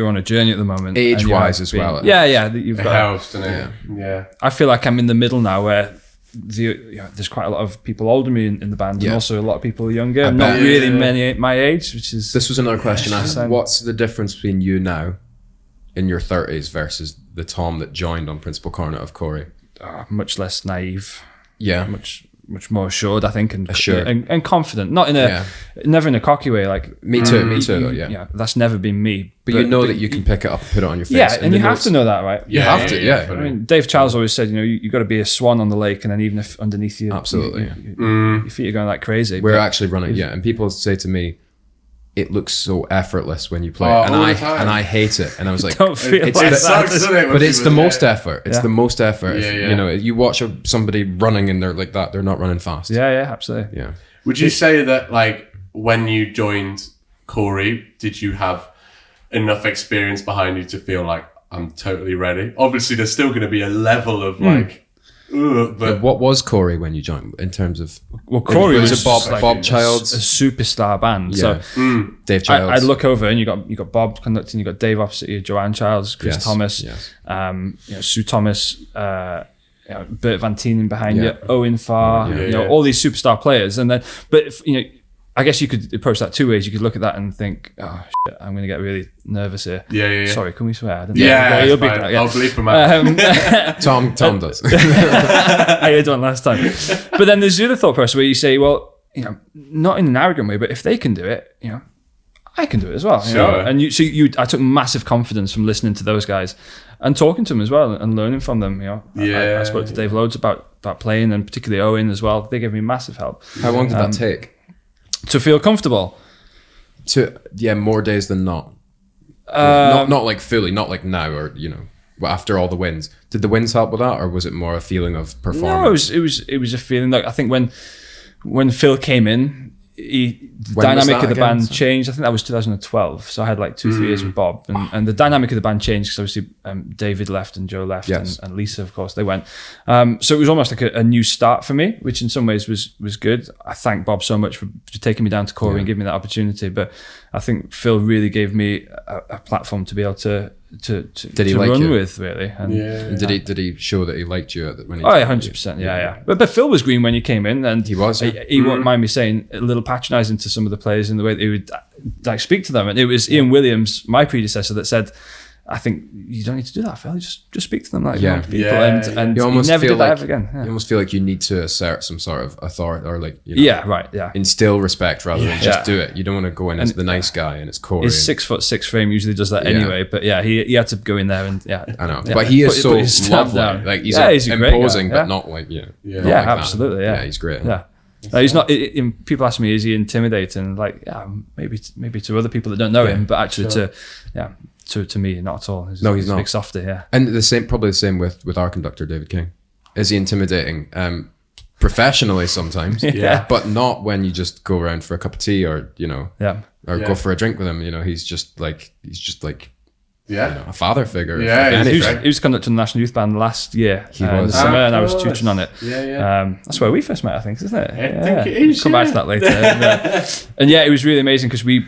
C: on a journey at the moment, and you
B: Age-wise
C: have
B: as
C: been-
B: well.
C: Yeah, yeah. You've
A: The
C: got.
A: house, and yeah.
C: I feel like I'm in the middle now, where there's quite a lot of people older than me in the band,
B: Yeah.
C: and also a lot of people younger.
B: I
C: Not
B: bet.
C: really
A: Yeah.
C: many my age, which is
B: This was another question I had.
C: Same.
B: What's the difference between you now in your 30s versus the Tom that joined on principal cornet of Cory?
C: Much less naive.
B: Yeah.
C: Much more assured, I think, and
B: Assured.
C: and confident. Not in a never in a cocky way. Like
B: Me too, though, yeah.
C: That's never been me.
B: But you know that you can pick it up and put it on your face.
C: Yeah, and you have
B: notes-
C: to know that, right?
B: You have to, yeah.
C: I mean, Dave Charles always said, you got to be a swan on the lake, and then even if underneath you,
B: Absolutely.
C: your feet are going like crazy.
B: We're
C: but
B: actually running, and people say to me, it looks so effortless when you play
A: Oh,
B: it, and
A: all the time.
B: I hate it. And I was like,
C: don't feel
B: it's
C: like
B: the-
A: It sucks, doesn't it? when
B: but it's the
A: people-
B: most effort. It's
C: Yeah.
B: the most effort.
A: Yeah, yeah.
B: You know, you watch somebody running and they're like that. They're not running fast.
C: yeah, absolutely.
B: Yeah.
A: Would you say that, like, when you joined Cory, did you have enough experience behind you to feel like, I'm totally ready? Obviously, there's still going to be a level of, like, ugh, but
B: What was Cory when you joined in terms of?
C: Well, Cory
B: was
C: was
B: it Bob
C: just like
B: Bob Childs,
C: a superstar band.
B: yeah,
C: So
B: Dave Childs.
C: I look over and you got Bob conducting, you got Dave opposite you, Joanne Childs, Chris
B: Yes,
C: Thomas,
B: yes.
C: Sue Thomas, Bert Van Tienen behind
B: Yeah.
C: you, Owen Farr,
A: Yeah.
C: all these superstar players, and then I guess you could approach that two ways. You could look at that and think, oh shit, I'm going to get really nervous here.
A: Yeah.
C: Sorry, can we swear? I don't
A: Yeah,
C: you'll
A: it's
C: be
A: fine.
C: great, yeah.
A: I'll bleep from out.
B: Tom does.
C: I did one last time. But then there's the other thought process where you say, well, not in an arrogant way, but if they can do it, I can do it as well. you know?
A: Sure.
C: And I took massive confidence from listening to those guys and talking to them as well and learning from them. I spoke to Dave loads about playing, and particularly Owen as well. They gave me massive help
B: How long did that take?
C: to feel comfortable.
B: More days than not. Not like fully, not like now, or after all the wins. Did the wins help with that, or was it more a feeling of performance?
C: No, it was a feeling. Like I think when Phil came in, the
B: When was
C: dynamic
B: that
C: of the
B: again?
C: band changed. I think that was 2012. So I had like 2-3 years with Bob, and the dynamic of the band changed because obviously David left and Joe left,
B: Yes.
C: and Lisa, of course, they went. So it was almost like a new start for me, which in some ways was good. I thank Bob so much for taking me down to Cory and giving me that opportunity. But I think Phil really gave me a platform to be able to
B: Did he like
C: run
B: you?
C: with, really. And
B: And did he show that he liked you when he?
C: Oh, yeah, 100%. Yeah. But Phil was green when he came in, and
B: He was, yeah.
C: He won't mind me saying a little patronising to some of the players in the way that he would like speak to them. And it was Ian Williams, my predecessor, that said, "I think you don't need to do that, Phil. Just speak to them like normal people." And
B: You
C: he
B: almost
C: never
B: feel
C: did that
B: like
C: ever again.
B: you
C: Yeah.
B: almost feel like you need to assert some sort of authority, or
C: Yeah, right. Yeah.
B: instill respect rather than just
C: Yeah.
B: do it. You don't want to go in as the nice guy and it's Cory.
C: His 6'6" frame usually does that anyway, but yeah, he had to go in there and
B: I know,
C: yeah,
B: but he is
C: put his
B: so
C: stamp
B: lovely.
C: down.
B: Like he's
C: a great
B: imposing,
C: guy,
B: but
C: yeah.
B: not like
A: Yeah.
B: not
C: Yeah,
B: like that.
C: absolutely. Yeah,
B: he's great.
C: Yeah. He's not. People ask me, is he intimidating? Like, yeah, maybe to other people that don't know him, but actually to me, not at all. He's
B: No, he's
C: a
B: not.
C: big softy. Yeah.
B: And probably the same with our conductor David King. Is he intimidating? Professionally sometimes,
C: Yeah.
B: but not when you just go around for a cup of tea or
C: Yeah.
B: go for a drink with him. He's just like a father figure.
A: Yeah,
B: if
A: he's
B: anything.
A: great.
C: He was conducting the National Youth Band last year.
B: He
C: in
B: was.
C: the summer, and I was
A: Of course.
C: tutoring on it.
A: Yeah.
C: That's where we first met, I think, isn't it?
A: I think it is,
C: Come back to
A: yeah.
C: that later. and it was really amazing because we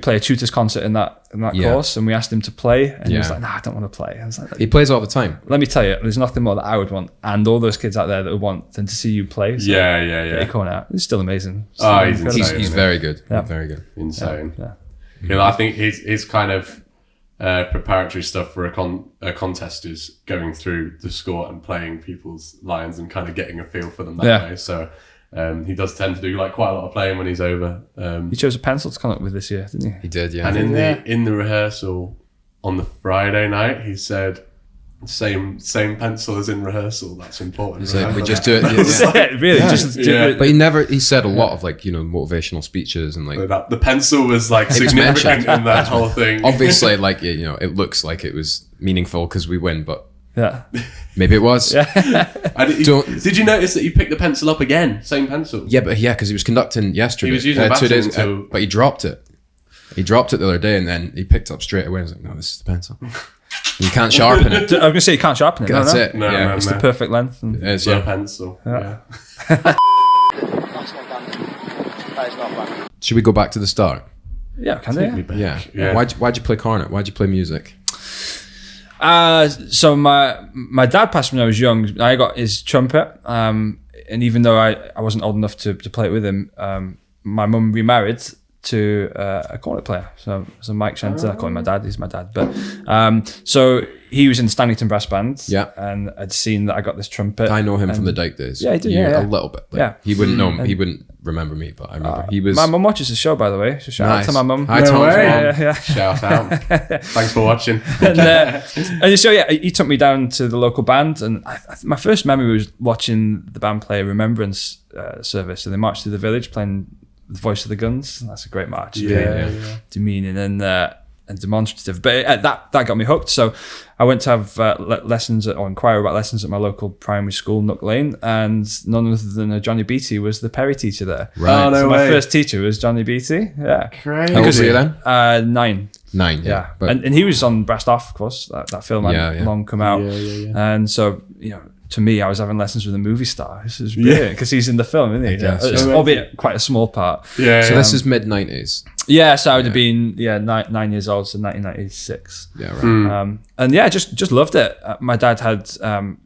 C: play a tutors concert in that
B: Yeah.
C: course, and we asked him to play, and he was
B: Yeah.
C: like, "Nah, I don't want to play." I was like,
B: He plays all the time.
C: "Let me tell you, there's nothing more that I would want, and all those kids out there that would want than to see you play." So
A: Yeah.
C: get your corner out. It's still amazing.
A: Oh, he's
C: Incredible.
A: insane.
B: He's very good.
C: Yeah.
B: Very good.
A: Insane.
C: Yeah.
A: I think his kind of preparatory stuff for a contest is going through the score and playing people's lines and kind of getting a feel for them that way. So he does tend to do like quite a lot of playing when he's over.
C: He chose a pencil to come up with this year, didn't he?
B: He did, yeah.
A: And in the rehearsal on the Friday night, he said, "Same pencil as in rehearsal. That's important."
B: So we
A: remember
B: just
A: that."
B: do it. Yeah.
C: Really? Just
A: Yeah.
B: But he said a lot of motivational speeches and like
A: The pencil was like
B: was
A: significant
B: mentioned.
A: in that whole thing.
B: obviously like it looks like it was meaningful because we win, but
C: yeah.
B: maybe it was.
A: Did you notice that he picked the pencil up again? Same pencil.
B: Yeah, but because he was conducting yesterday.
A: He was using
B: 2
A: batting
B: days
A: until-
B: but he dropped it. He dropped it the other day and then he picked it up straight away and was like, "No, this is the pencil. You can't sharpen it."
C: I was going to say you can't sharpen it.
B: That's
C: no.
B: it.
A: No,
B: yeah.
A: no,
C: It's
A: no.
C: the perfect length. And
B: It's,
A: The
B: yeah.
A: pencil. Yeah.
E: That's not banding. That is not banding.
B: Should we go back to the start?
C: yeah, can they?
B: Yeah.
A: Yeah.
B: Why'd you play cornet? Why'd you play music?
C: So my dad passed when I was young. I got his trumpet, and even though I wasn't old enough to play it with him, my mum remarried to a cornet player. So Mike Shenter, I call him my dad. He's my dad. But so he was in the Stannington Brass Band.
B: Yeah.
C: And I'd seen that I got this trumpet.
B: I know him from the Dyke days.
C: Yeah, I do. Yeah.
B: A little bit. Like,
C: Yeah.
B: He wouldn't know. He wouldn't remember me, but I remember he was.
C: My mum watches the show, by the way. So shout out to my mum.
B: Hi,
A: No
B: Tom's
A: way.
B: mom.
C: Yeah.
A: Shout out. Thanks for watching.
C: And so he took me down to the local band, and my first memory was watching the band play a remembrance service, and they marched through the village playing the Voice of the Guns. That's a great march.
A: Yeah.
C: Demeaning and demonstrative, but that got me hooked. So I went to have lessons or inquire about lessons at my local primary school, Nook Lane, and none other than Johnny Beattie was the Perry teacher there.
B: Right.
A: Oh, no
C: So
A: way.
C: my first teacher was Johnny Beattie. Yeah,
A: Crazy.
B: How old were you then?
C: 9.
B: 9.
C: Yeah,
B: But
C: and he was on Brassed Off, of course. That film had long come out, and so to me, I was having lessons with a movie star. This is brilliant because he's in the film, isn't he?
B: guess,
C: It's- albeit quite a small part.
A: Yeah.
B: So this is mid 90s.
C: Yeah, so I would have been 9 years old, so 1996.
B: Yeah, right.
C: And yeah, just loved it. My dad had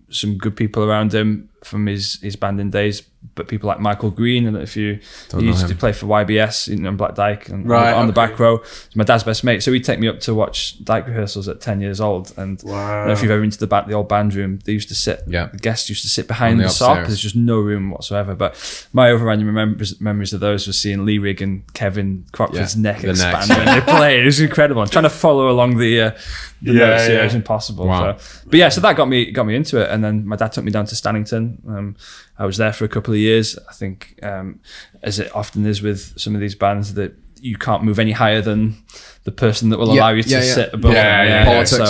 C: some good people around him from his banding days, but people like Michael Green, and if he used to play for YBS in Black Dyke and on the back row. He's my dad's best mate, so he'd take me up to watch Dyke rehearsals at 10 years old. And I don't know if you've ever been to the old band room, they used to sit.
B: Yeah.
C: The guests used to sit behind
B: On
C: the
B: the
C: SOP.
B: upstairs.
C: There's just no room whatsoever. But my overriding memories of those was seeing Lee Rigg and Kevin Crockford's neck
B: The necks.
C: expand when they played. It was incredible. I'm trying to follow along the notes. It was impossible.
B: Wow.
C: So that got me into it. And then my dad took me down to Stannington. I was there for a couple of years. I think, as it often is with some of these bands, that you can't move any higher than the person that will allow you to sit above them.
B: Politics,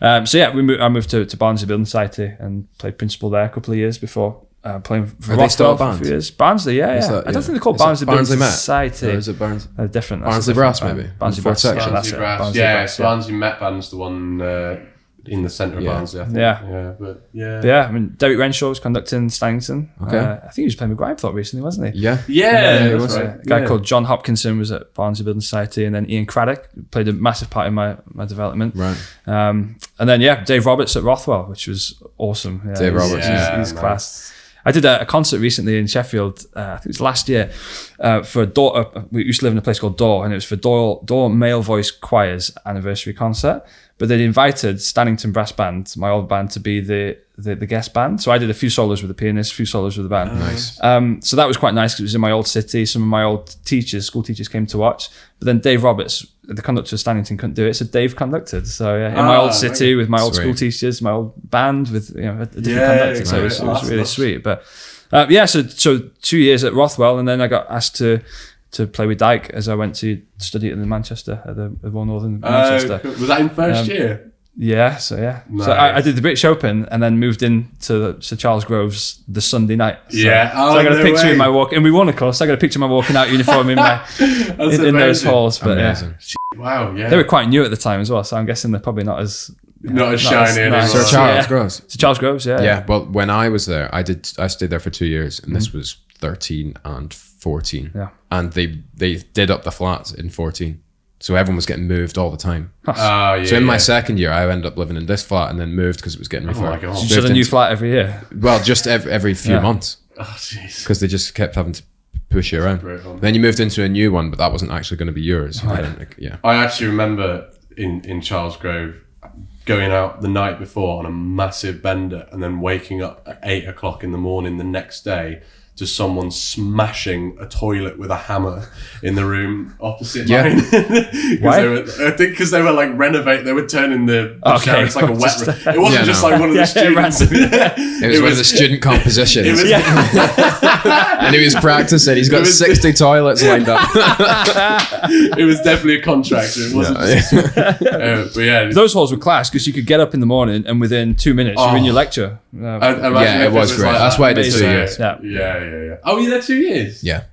C: I moved to Barnsley Building Society and played principal there a couple of years before playing for
B: Are they still a
C: Rothwell for a
B: band?
C: few years. Barnsley,
B: Is
C: I
B: that-
C: don't think they're called
B: Is it
C: Barnsley Building
B: Barnsley Met?
C: Society.
B: Or is it Barnes?
C: They're different. That's
B: Barnsley
C: a different
B: Brass,
C: band.
B: maybe?
C: Barnsley
B: Fourth
C: Brass.
B: section.
C: That's
A: Barnsley
C: it.
A: Brass.
C: Barnsley
A: Yeah,
C: Brass,
A: Barnsley Met Band's the one in the centre of Barnsley, I think.
C: Yeah.
A: But
C: I mean, Derek Renshaw was conducting Stannington.
B: Okay.
C: I think he was playing with Grimethorpe recently, wasn't he?
B: Yeah.
A: Yeah,
B: it
A: that's
B: was.
A: right.
C: A guy called John Hopkinson was at Barnsley Building Society, and then Ian Craddock played a massive part in my development.
B: Right.
C: And then Dave Roberts at Rothwell, which was awesome. Yeah,
B: Dave Roberts,
C: he's class. I did a concert recently in Sheffield. I think it was last year for Door. We used to live in a place called Door, and it was for Door Male Voice Choir's anniversary concert. But they'd invited Stannington Brass Band, my old band, to be the guest band. So I did a few solos with the pianist, a few solos with the band.
B: Nice.
C: So that was quite nice because it was in my old city. Some of my old school teachers came to watch. But then Dave Roberts, the conductor of Stannington, couldn't do it, so Dave conducted. So in my old city with my old school teachers, my old band with a different conductor. So it was really sweet. But so 2 years at Rothwell, and then I got asked to play with Dyke as I went to study in Manchester at the Royal Northern Manchester.
A: Was that in first year?
C: Yeah. So I did the British Open and then moved into Sir Charles Grove's the Sunday night. So, so I got a picture in my and we won, of course. I got a picture of my walking out uniform in my in those halls. But
B: Amazing.
A: Wow, yeah.
C: they were quite new at the time as well, so I'm guessing they're probably not as
A: shiny anymore.
B: Sir Charles Groves.
C: Sir Charles Groves, yeah.
B: Yeah. Well, when I was there, I stayed there for 2 years, and this was 13 and 14.
C: Yeah.
B: And they did up the flats in 14. So everyone was getting moved all the time.
A: Oh, yeah.
B: So in my second year, I ended up living in this flat and then moved because it was getting refurbed.
A: my God.
C: You just had a new flat every year.
B: Well, just every few months.
A: Oh, jeez.
B: Because they just kept having to push you around.
A: Brutal.
B: Then you moved into a new one, but that wasn't actually going to be yours.
C: Right.
A: I actually remember in Charles Grove going out the night before on a massive bender and then waking up at 8 o'clock in the morning the next day to someone smashing a toilet with a hammer in the room opposite mine.
C: Why?
A: I think because they were like they were turning the shower. It's like a wet room. It wasn't just like one of the students.
B: It was one of the student compositions. And he was practicing. He's got 60 toilets lined up.
A: It was definitely a contractor. It wasn't but yeah.
C: Those halls were class because you could get up in the morning and within 2 minutes you're in your lecture.
A: Yeah,
B: it was great. That's why I did 2 years.
A: Yeah. Oh, you there 2 years?
B: Yeah.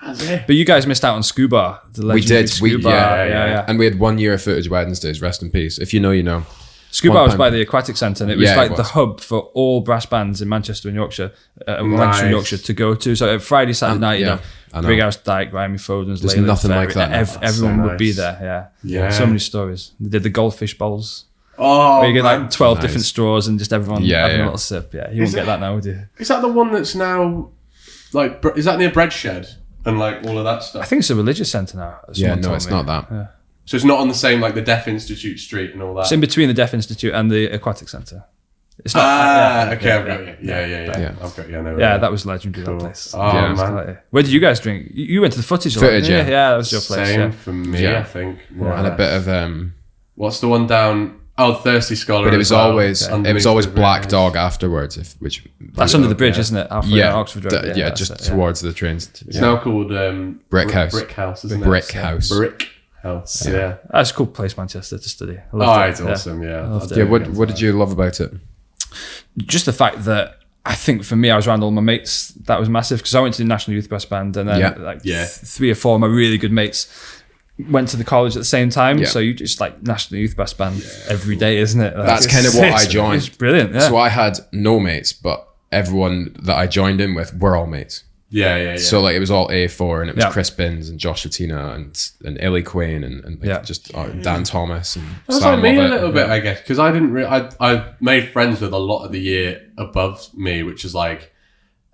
C: But you guys missed out on Scuba. The
B: We
C: legendary
B: did.
C: Scuba.
B: Yeah. And we had 1 year of footage Wednesdays. Rest in peace. If you know, you know.
C: Scuba was by the Aquatic Centre, and it was
B: Yeah,
C: like
B: it
C: the
B: was.
C: hub for all brass bands in Manchester and Yorkshire, Manchester and Yorkshire to go to. So Friday, Saturday night,
B: I know.
C: Brighouse Dyke, Grimy Foden's,
B: There's
C: Leyland
B: nothing like
C: Ferry,
B: that now.
C: everyone
A: So
C: would be
A: nice.
C: there.
A: Yeah.
C: So many stories. They did the goldfish bowls.
A: Oh,
C: Where you get
A: man.
C: like 12
B: Nice.
C: different straws and just everyone
B: Yeah,
C: having
B: yeah.
C: a little sip. Yeah, you won't get that now, would you?
A: Is that the one that's now like? Is that near Bread Shed? and like all of that
C: I
A: stuff.
C: think it's a religious centre now.
B: Yeah,
C: someone
B: no,
C: told
B: it's
C: me.
B: not that.
C: Yeah.
A: So it's not on the same like the Deaf Institute Street and all that.
C: It's in between the Deaf Institute and the Aquatic Centre. It's not.
A: Okay, I've got you. Yeah.
B: Yeah.
A: I've got you. I know.
C: Yeah, that was legendary,
A: Cool.
C: that place.
A: Oh,
B: Yeah.
A: man.
C: Where did you guys drink? You went to the footage. a lot,
B: Footage,
C: didn't you?
B: yeah.
C: Yeah, that was your place.
A: Same
C: Yeah.
A: for me,
B: Yeah.
A: I think. more or
B: And a
A: less.
B: bit of
A: What's the one down? Oh, Thirsty Scholar.
B: but it
A: as
B: was
A: well.
B: always
A: Underneath
B: Black
A: bridge.
B: Dog afterwards, which
C: That's under the bridge,
A: yeah.
C: isn't it? Alfred
B: yeah,
C: and Oxford Road.
B: just
C: that's it, yeah.
B: towards the trains.
A: It's now called
B: Brick House.
A: Brick House, isn't
B: Brick
A: it?
B: House.
A: Brick House. Yeah.
C: That's a cool place, Manchester, to study. I
A: Oh,
C: loved
A: it's
C: it.
A: awesome. Yeah.
C: loved
B: Yeah, what did you love about it?
C: Just the fact that I think for me, I was around all my mates. That was massive because I went to the National Youth Brass Band, and then
A: Yeah.
C: 3 or 4 of my really good mates went to the college at the same time.
B: Yeah.
C: So you just like National Youth Brass Band every day, isn't it? Like,
B: That's
C: it's-
B: kind of what I
C: it's-
B: joined.
C: It's brilliant. Yeah.
B: So I had no mates, but everyone that I joined in with were all mates.
A: Yeah.
B: So like it was all A4, and it was
C: Yeah.
B: Chris Binns and Josh Latina and Illy Quain and like,
C: Yeah.
B: just Dan Thomas and
A: That's
B: Sam
A: like me a
B: Lovett.
A: little bit, I guess, because I didn't. I made friends with a lot of the year above me, which is like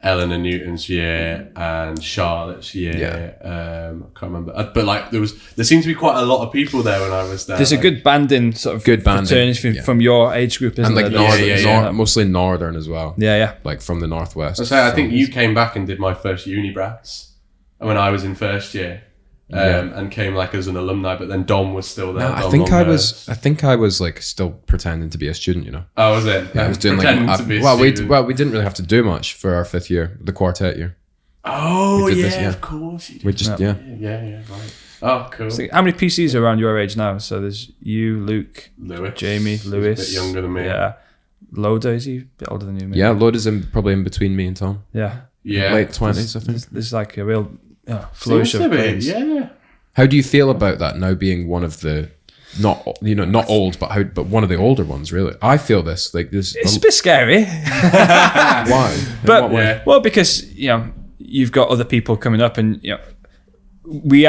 A: Eleanor Newton's year and Charlotte's year. I can't remember, but like there seemed to be quite a lot of people there when I was there.
C: There's a
A: like,
C: good banding sort of
B: Good banding,
C: fraternity
B: yeah.
C: from your age group, isn't
B: and like
C: there?
B: northern, mostly northern as well.
C: Yeah.
B: Like from the northwest.
A: I think you came back and did my first uni brats when I was in first year, and came like as an alumni. But then Dom was still there.
B: No, I
A: Dom
B: think I
A: Longhurst.
B: was like still pretending to be a student, you know.
A: Oh, was it?
B: I was doing like
A: Pretending to be a
B: we
A: student.
B: didn't really have to do much for our 5th year, the quartet year.
A: Oh
B: we did
A: yeah,
B: this, yeah.
A: of course. You did.
B: We just
A: Yeah, right. Oh, cool.
C: So how many PCs are around your age now? So there's you, Luke,
A: Lewis,
C: Jamie,
A: He's
C: Lewis.
A: a bit younger than me.
C: Yeah. Loda, is he a bit older than you? Maybe?
B: Yeah, Lod is probably in between me and Tom.
C: Yeah.
A: Yeah.
B: Late 20s, I think.
C: There's like a real flourish
A: Seems
C: of
A: to be,
C: players.
A: yeah.
B: How do you feel about that now being one of the not old, but one of the older ones? Really, I feel this like this.
C: It's a bit scary.
B: Why?
C: But
A: Yeah.
C: well, because you've got other people coming up, and we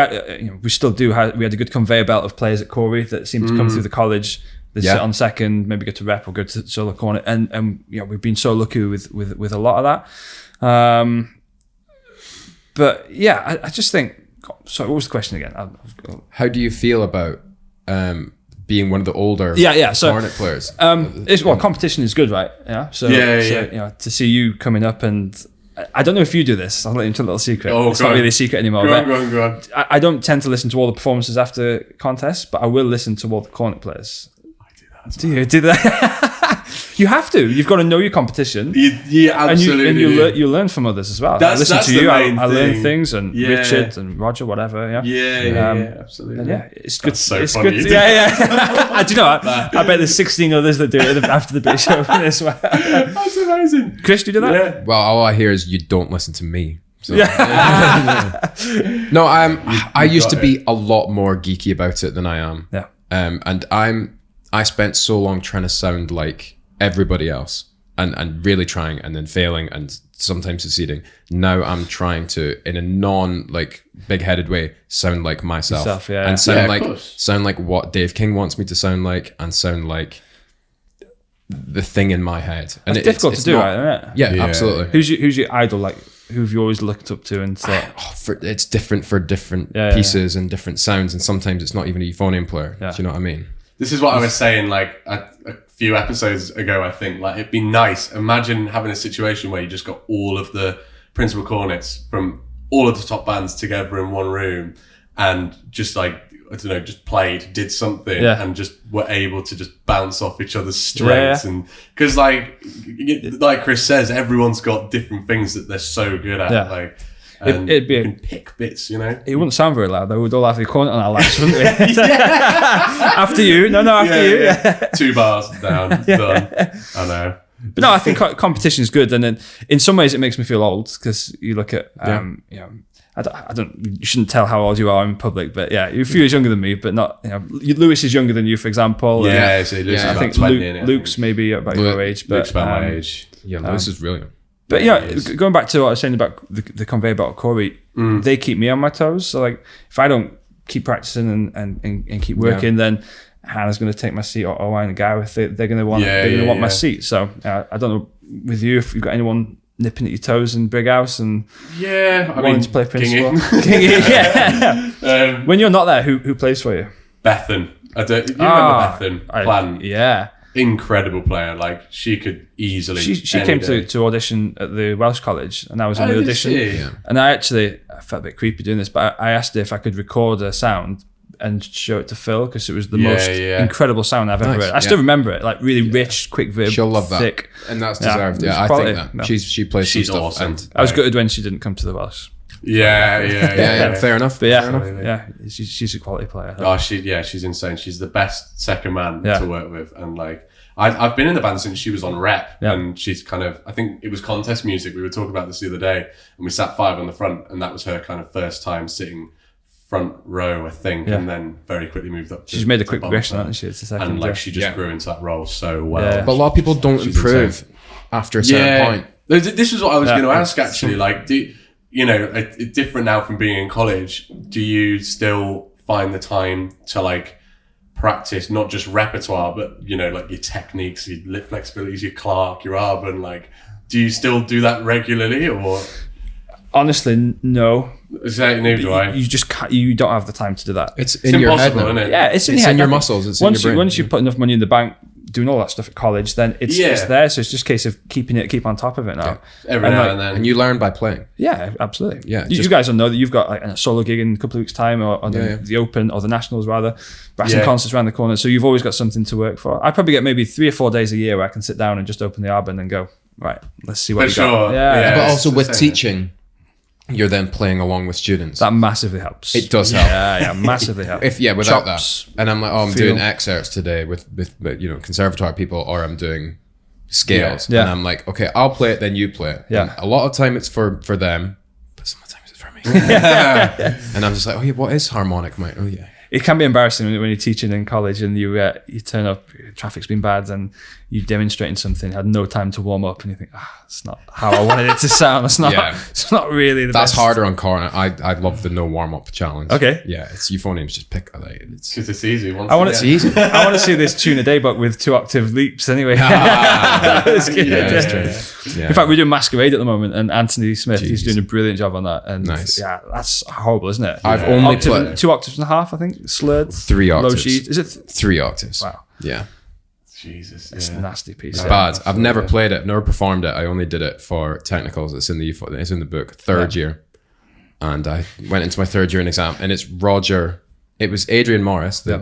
C: still do have we had a good conveyor belt of players at Cory that seemed to come through the college. They sit on second, maybe go to rep or go to solo corner, and we've been so lucky with a lot of that. But yeah, I just think. Sorry, what was the question again?
B: How do you feel about being one of the older
C: So
B: cornet players?
C: competition is good, right? Yeah. So to see you coming up, and I don't know if you do this. I'll let you into a little secret.
A: Oh,
C: It's
A: go
C: not
A: on.
C: really a secret anymore.
A: Go
C: but
A: on.
C: I don't tend to listen to all the performances after contests, but I will listen to all the cornet players.
A: I do that.
C: Do you do that? You have to. You've got to know your competition.
A: You absolutely
C: and
A: do.
C: you learn from others as well.
A: That's-
C: I listen
A: that's
C: to
A: the
C: you.
A: main
C: I learn
A: thing.
C: things, and
A: Yeah.
C: Richard and Roger, whatever. Yeah.
A: Yeah, absolutely.
C: And yeah, it's good.
A: That's so
C: it's
A: funny
C: good.
A: you do
C: Yeah. I do know. I bet there's 16 others that do it after the British Open as well.
A: That's amazing.
C: Chris, do you do that?
A: Yeah.
B: Well, all I hear is you don't listen to me. So.
C: Yeah.
B: No, I used to
A: got
B: be a lot more geeky about it than I am.
C: Yeah.
B: And I spent so long trying to sound like everybody else and really trying and then failing and sometimes succeeding. Now I'm trying to, in a non like big-headed way, sound like myself.
C: Yourself, yeah.
B: And
A: Yeah, of
B: sound like what Dave King wants me to sound like, and sound like the thing in my head. And
C: It's difficult to do, right? Isn't it?
B: Yeah,
A: Yeah.
B: absolutely.
C: Who's your idol? Like, who have you always looked up to and thought?
B: It's different for different
C: Yeah,
B: pieces and different sounds, and sometimes it's not even a euphonium player.
C: Yeah.
B: Do you know what I mean?
A: This is what I was saying like a few episodes ago, I think. Like, it'd be nice. Imagine having a situation where you just got all of the principal cornets from all of the top bands together in one room and just like, I don't know, just played, did something, and just were able to just bounce off each other's strengths. And because like Chris says, everyone's got different things that they're so good at.
C: Yeah.
A: Like, and
C: It'd be
A: you can pick bits, you know.
C: It wouldn't sound very loud though. We'd all have your cornet on our laps, wouldn't we? After you. No, after you. Yeah.
A: 2 bars down, done. I know.
C: But no, I think competition is good, and then in some ways it makes me feel old because you look at, I don't. You shouldn't tell how old you are in public, but yeah, you're a few years younger than me, but not. Lewis is younger than you, for example.
A: Yeah, so Luke's
B: Yeah,
C: I
A: about
C: think
A: 20, innit, I
C: Luke's
A: think.
C: maybe about your age, but
A: Luke's about my age.
B: Yeah, this is brilliant.
C: But going back to what I was saying about the conveyor belt of Cory, they keep me on my toes. So like, if I don't keep practicing and keep working, then Hannah's going to take my seat, or Owen and Gareth, they're going to want my seat. So I don't know with you if you've got anyone nipping at your toes in Brighouse and
A: wanting
C: to play principal.
A: Ginging.
C: Yeah. When you're not there, who plays for you?
A: Bethan. Do you remember Bethan? Plan.
C: Yeah.
A: Incredible player. Like, she could easily.
C: She came to audition at the Welsh College, and I was on the audition.
A: Yeah.
C: And I felt a bit creepy doing this, but I asked her if I could record a sound and show it to Phil, because it was the most incredible sound I've ever heard. I still remember it, like really rich, quick verb.
B: She'll love that,
C: thick.
B: and that's deserved. Yeah, I think that she plays.
A: She's
B: some
A: awesome.
B: stuff,
C: I was gutted when she didn't come to the Welsh.
B: Yeah. Fair enough.
C: But
A: Absolutely.
C: she's a quality player.
A: Oh, she's insane. She's the best second man to work with, and like I've been in the band since she was on rep, and she's kind of, I think it was contest music. We were talking about this the other day, and we sat 5 on the front, and that was her kind of first time sitting front row, I think, and then very quickly moved up.
C: She's made a quick progression, hasn't she? It's the second,
A: and like she just grew into that role so well.
B: But a lot of people don't improve after a certain point.
A: This is what I was going to ask actually. Like, it's different now from being in college. Do you still find the time to like practice not just repertoire, but like your techniques, your lip flexibilities, your Clark, your Arbon? Like, do you still do that regularly, or?
C: Honestly, no.
A: Neither do I.
C: You just can't. You don't have the time to do that.
B: It's in your head now.
A: Isn't it?
C: Yeah, it's in your muscles.
B: It's in your brain.
C: Once you put enough money in the bank, doing all that stuff at college, then it's there. So it's just a case of keep on top of it now.
A: Every now and then.
B: And you learn by playing.
C: Yeah, absolutely.
B: Yeah,
C: you guys will know that you've got like a solo gig in a couple of weeks' time, or the Open or the Nationals rather, brass and concerts around the corner. So you've always got something to work for. I probably get maybe 3 or 4 days a year where I can sit down and just open the Arbon and go, right, let's see what we got.
A: Yeah,
B: but also with teaching, you're then playing along with students.
C: That massively helps.
B: It does help.
C: Yeah, massively helps.
B: Without
C: Chops,
B: that, and I'm like, I'm doing excerpts today with conservatoire people, or I'm doing scales, and I'm like, okay, I'll play it, then you play it.
C: Yeah.
B: And a lot of time it's for them, but sometimes it's for me. And I'm just like, oh yeah, what is harmonic? I'm like, oh yeah.
C: It can be embarrassing when you're teaching in college and you turn up, traffic's been bad, and you're demonstrating something, had no time to warm up, and you think, it's not how I wanted it to sound. It's not really the
B: That's
C: best.
B: harder on corner. I love the no warm up challenge.
C: Okay.
B: Yeah, it's euphoniums. Just pick. It's
A: easy.
C: I want to see this tune a day, but with 2-octave leaps anyway. It's good.
B: Yeah.
C: In fact, we're doing Masquerade at the moment, and Anthony Smith, he's doing a brilliant job on that. And
B: nice.
C: Yeah, that's horrible, isn't it?
B: I've only played
C: 2 octaves and a half, I think. Slurred.
B: 3 octaves.
C: Low G. Is it
B: 3 octaves?
C: Wow.
B: Yeah.
A: Jesus,
C: it's a nasty piece.
B: It's bad. I've never played it, never performed it. I only did it for technicals. It's in the book, third year. And I went into my third year in exam, and it's Roger. It was Adrian Morris, the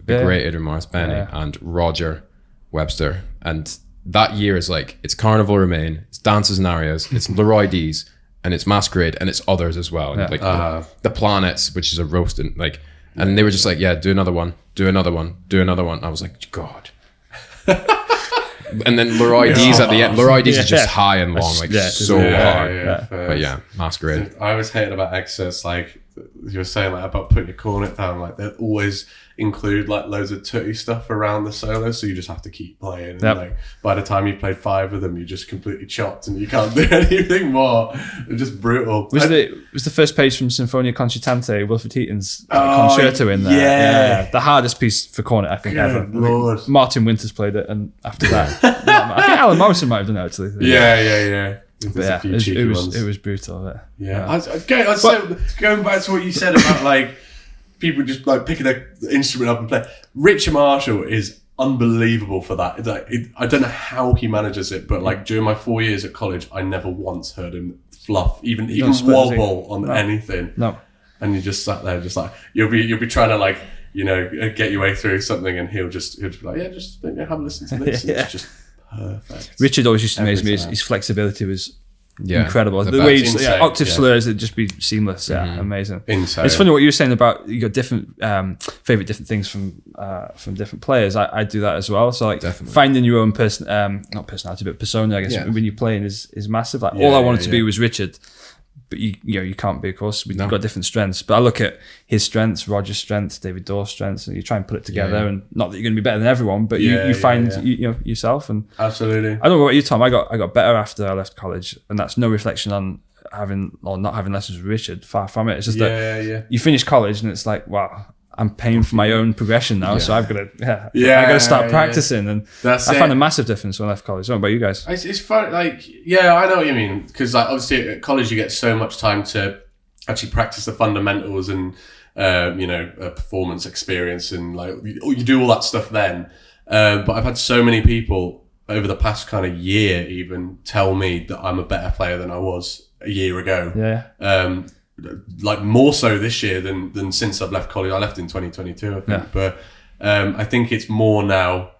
B: great Adrian Morris, Benny, and Roger Webster. And that year is like, it's Carnival Remain, it's Dances and Arias, it's Leroy D's, and it's Masquerade, and it's others as well.
C: Yeah.
B: Like the Planets, which is a roast, and they were just like, yeah, do another one, do another one, do another one. I was like, God. And then Leroy D's at the end. Leroy D's is just high and long, like so hard. But yeah, Masquerade.
A: I always hated about excerpts, like you were saying, like about putting your cornet down. Like they always include like loads of tutty stuff around the solo, so you just have to keep playing. And like by the time you played 5 of them, you're just completely chopped and you can't do anything more. It's just brutal.
C: Was the first page from Sinfonia Concertante, Wilfred Heaton's concerto in there? Yeah, the hardest piece for cornet I think ever.
A: Lord.
C: Martin Winters played it, and after that, I think Alan Morrison might have done it actually.
A: Yeah.
C: But it was brutal.
A: I'd say, going back to what you said about like people just like picking an instrument up and play. Richard Marshall is unbelievable for that. I don't know how he manages it, but like during my 4 years at college, I never once heard him fluff, even wobble on anything.
C: No.
A: And you just sat there, just like you'll be trying to like get your way through something, and he'll just be like, just have a listen to this. And it's just perfect.
C: Richard always used to amaze me. His flexibility was incredible. The way octave slurs, it'd just be seamless. Amazing.
A: Insane.
C: It's funny what you were saying about you got different favorite different things from different players. I do that as well. So like finding your own not personality, but persona, I guess, when you're playing is massive. Like all I wanted to be was Richard. But you can't be, of course. We've got different strengths. But I look at his strengths, Roger's strengths, David Dawes' strengths, and you try and put it together. And not that you're going to be better than everyone, but you find yourself. And
A: absolutely.
C: I don't know about you, Tom. I got better after I left college, and that's no reflection on having or not having lessons with Richard. Far from it. It's just that you finish college and it's like, wow, I'm paying for my own progression now, so I've got to I got to start practicing, and I
A: That's
C: found
A: it.
C: a massive difference when I left college. What about you guys?
A: It's fun. Like, yeah, I know what you mean. Because like, obviously at college you get so much time to actually practice the fundamentals and performance experience, and like you do all that stuff then. But I've had so many people over the past kind of year even tell me that I'm a better player than I was a year ago.
C: Yeah.
A: Like more so this year than since I've left college. I left in 2022, I think. But I think it's more now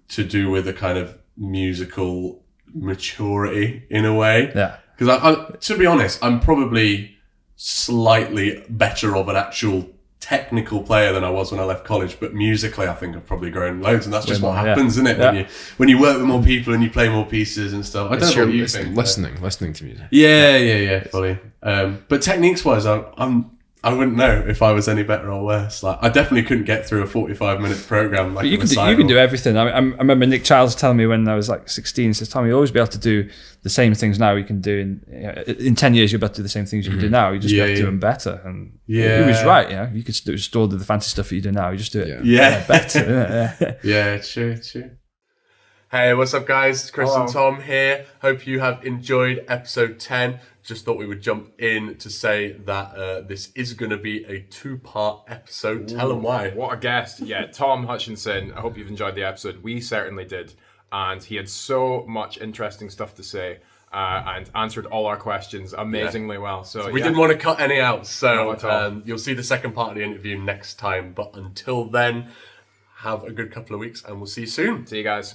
A: to do with a kind of musical maturity in a way.
C: Yeah.
A: Because I, to be honest, I'm probably slightly better of an actual technical player than I was when I left college, but musically I think I've probably grown loads, and that's just what happens, isn't it?
C: Yeah.
A: When you work with more people and you play more pieces and stuff. I don't know what you think.
B: Listening to music.
A: Yeah, fully. But techniques wise, I wouldn't know if I was any better or worse. Like, I definitely couldn't get through a 45-minute program. Like,
C: But you can do everything. I remember Nick Childs telling me when I was like 16, he says, Tom, you'll always be able to do the same things now you can do in 10 years. You'll be able to do the same things you can do now. You just be able to do them better. And he was right. You could still do the fancy stuff that you do now. You just do it better.
A: Yeah, true. Hey, what's up, guys? It's Chris and Tom here. Hope you have enjoyed episode 10. Just thought we would jump in to say that this is going to be a 2-part episode. Tell them why.
F: What a guest. Yeah, Tom Hutchinson. I hope you've enjoyed the episode. We certainly did. And he had so much interesting stuff to say and answered all our questions amazingly well. So
A: we didn't want to cut any out.
F: Not at
A: So
F: all.
A: you'll see the second part of the interview next time. But until then, have a good couple of weeks and we'll see you soon.
F: See you guys.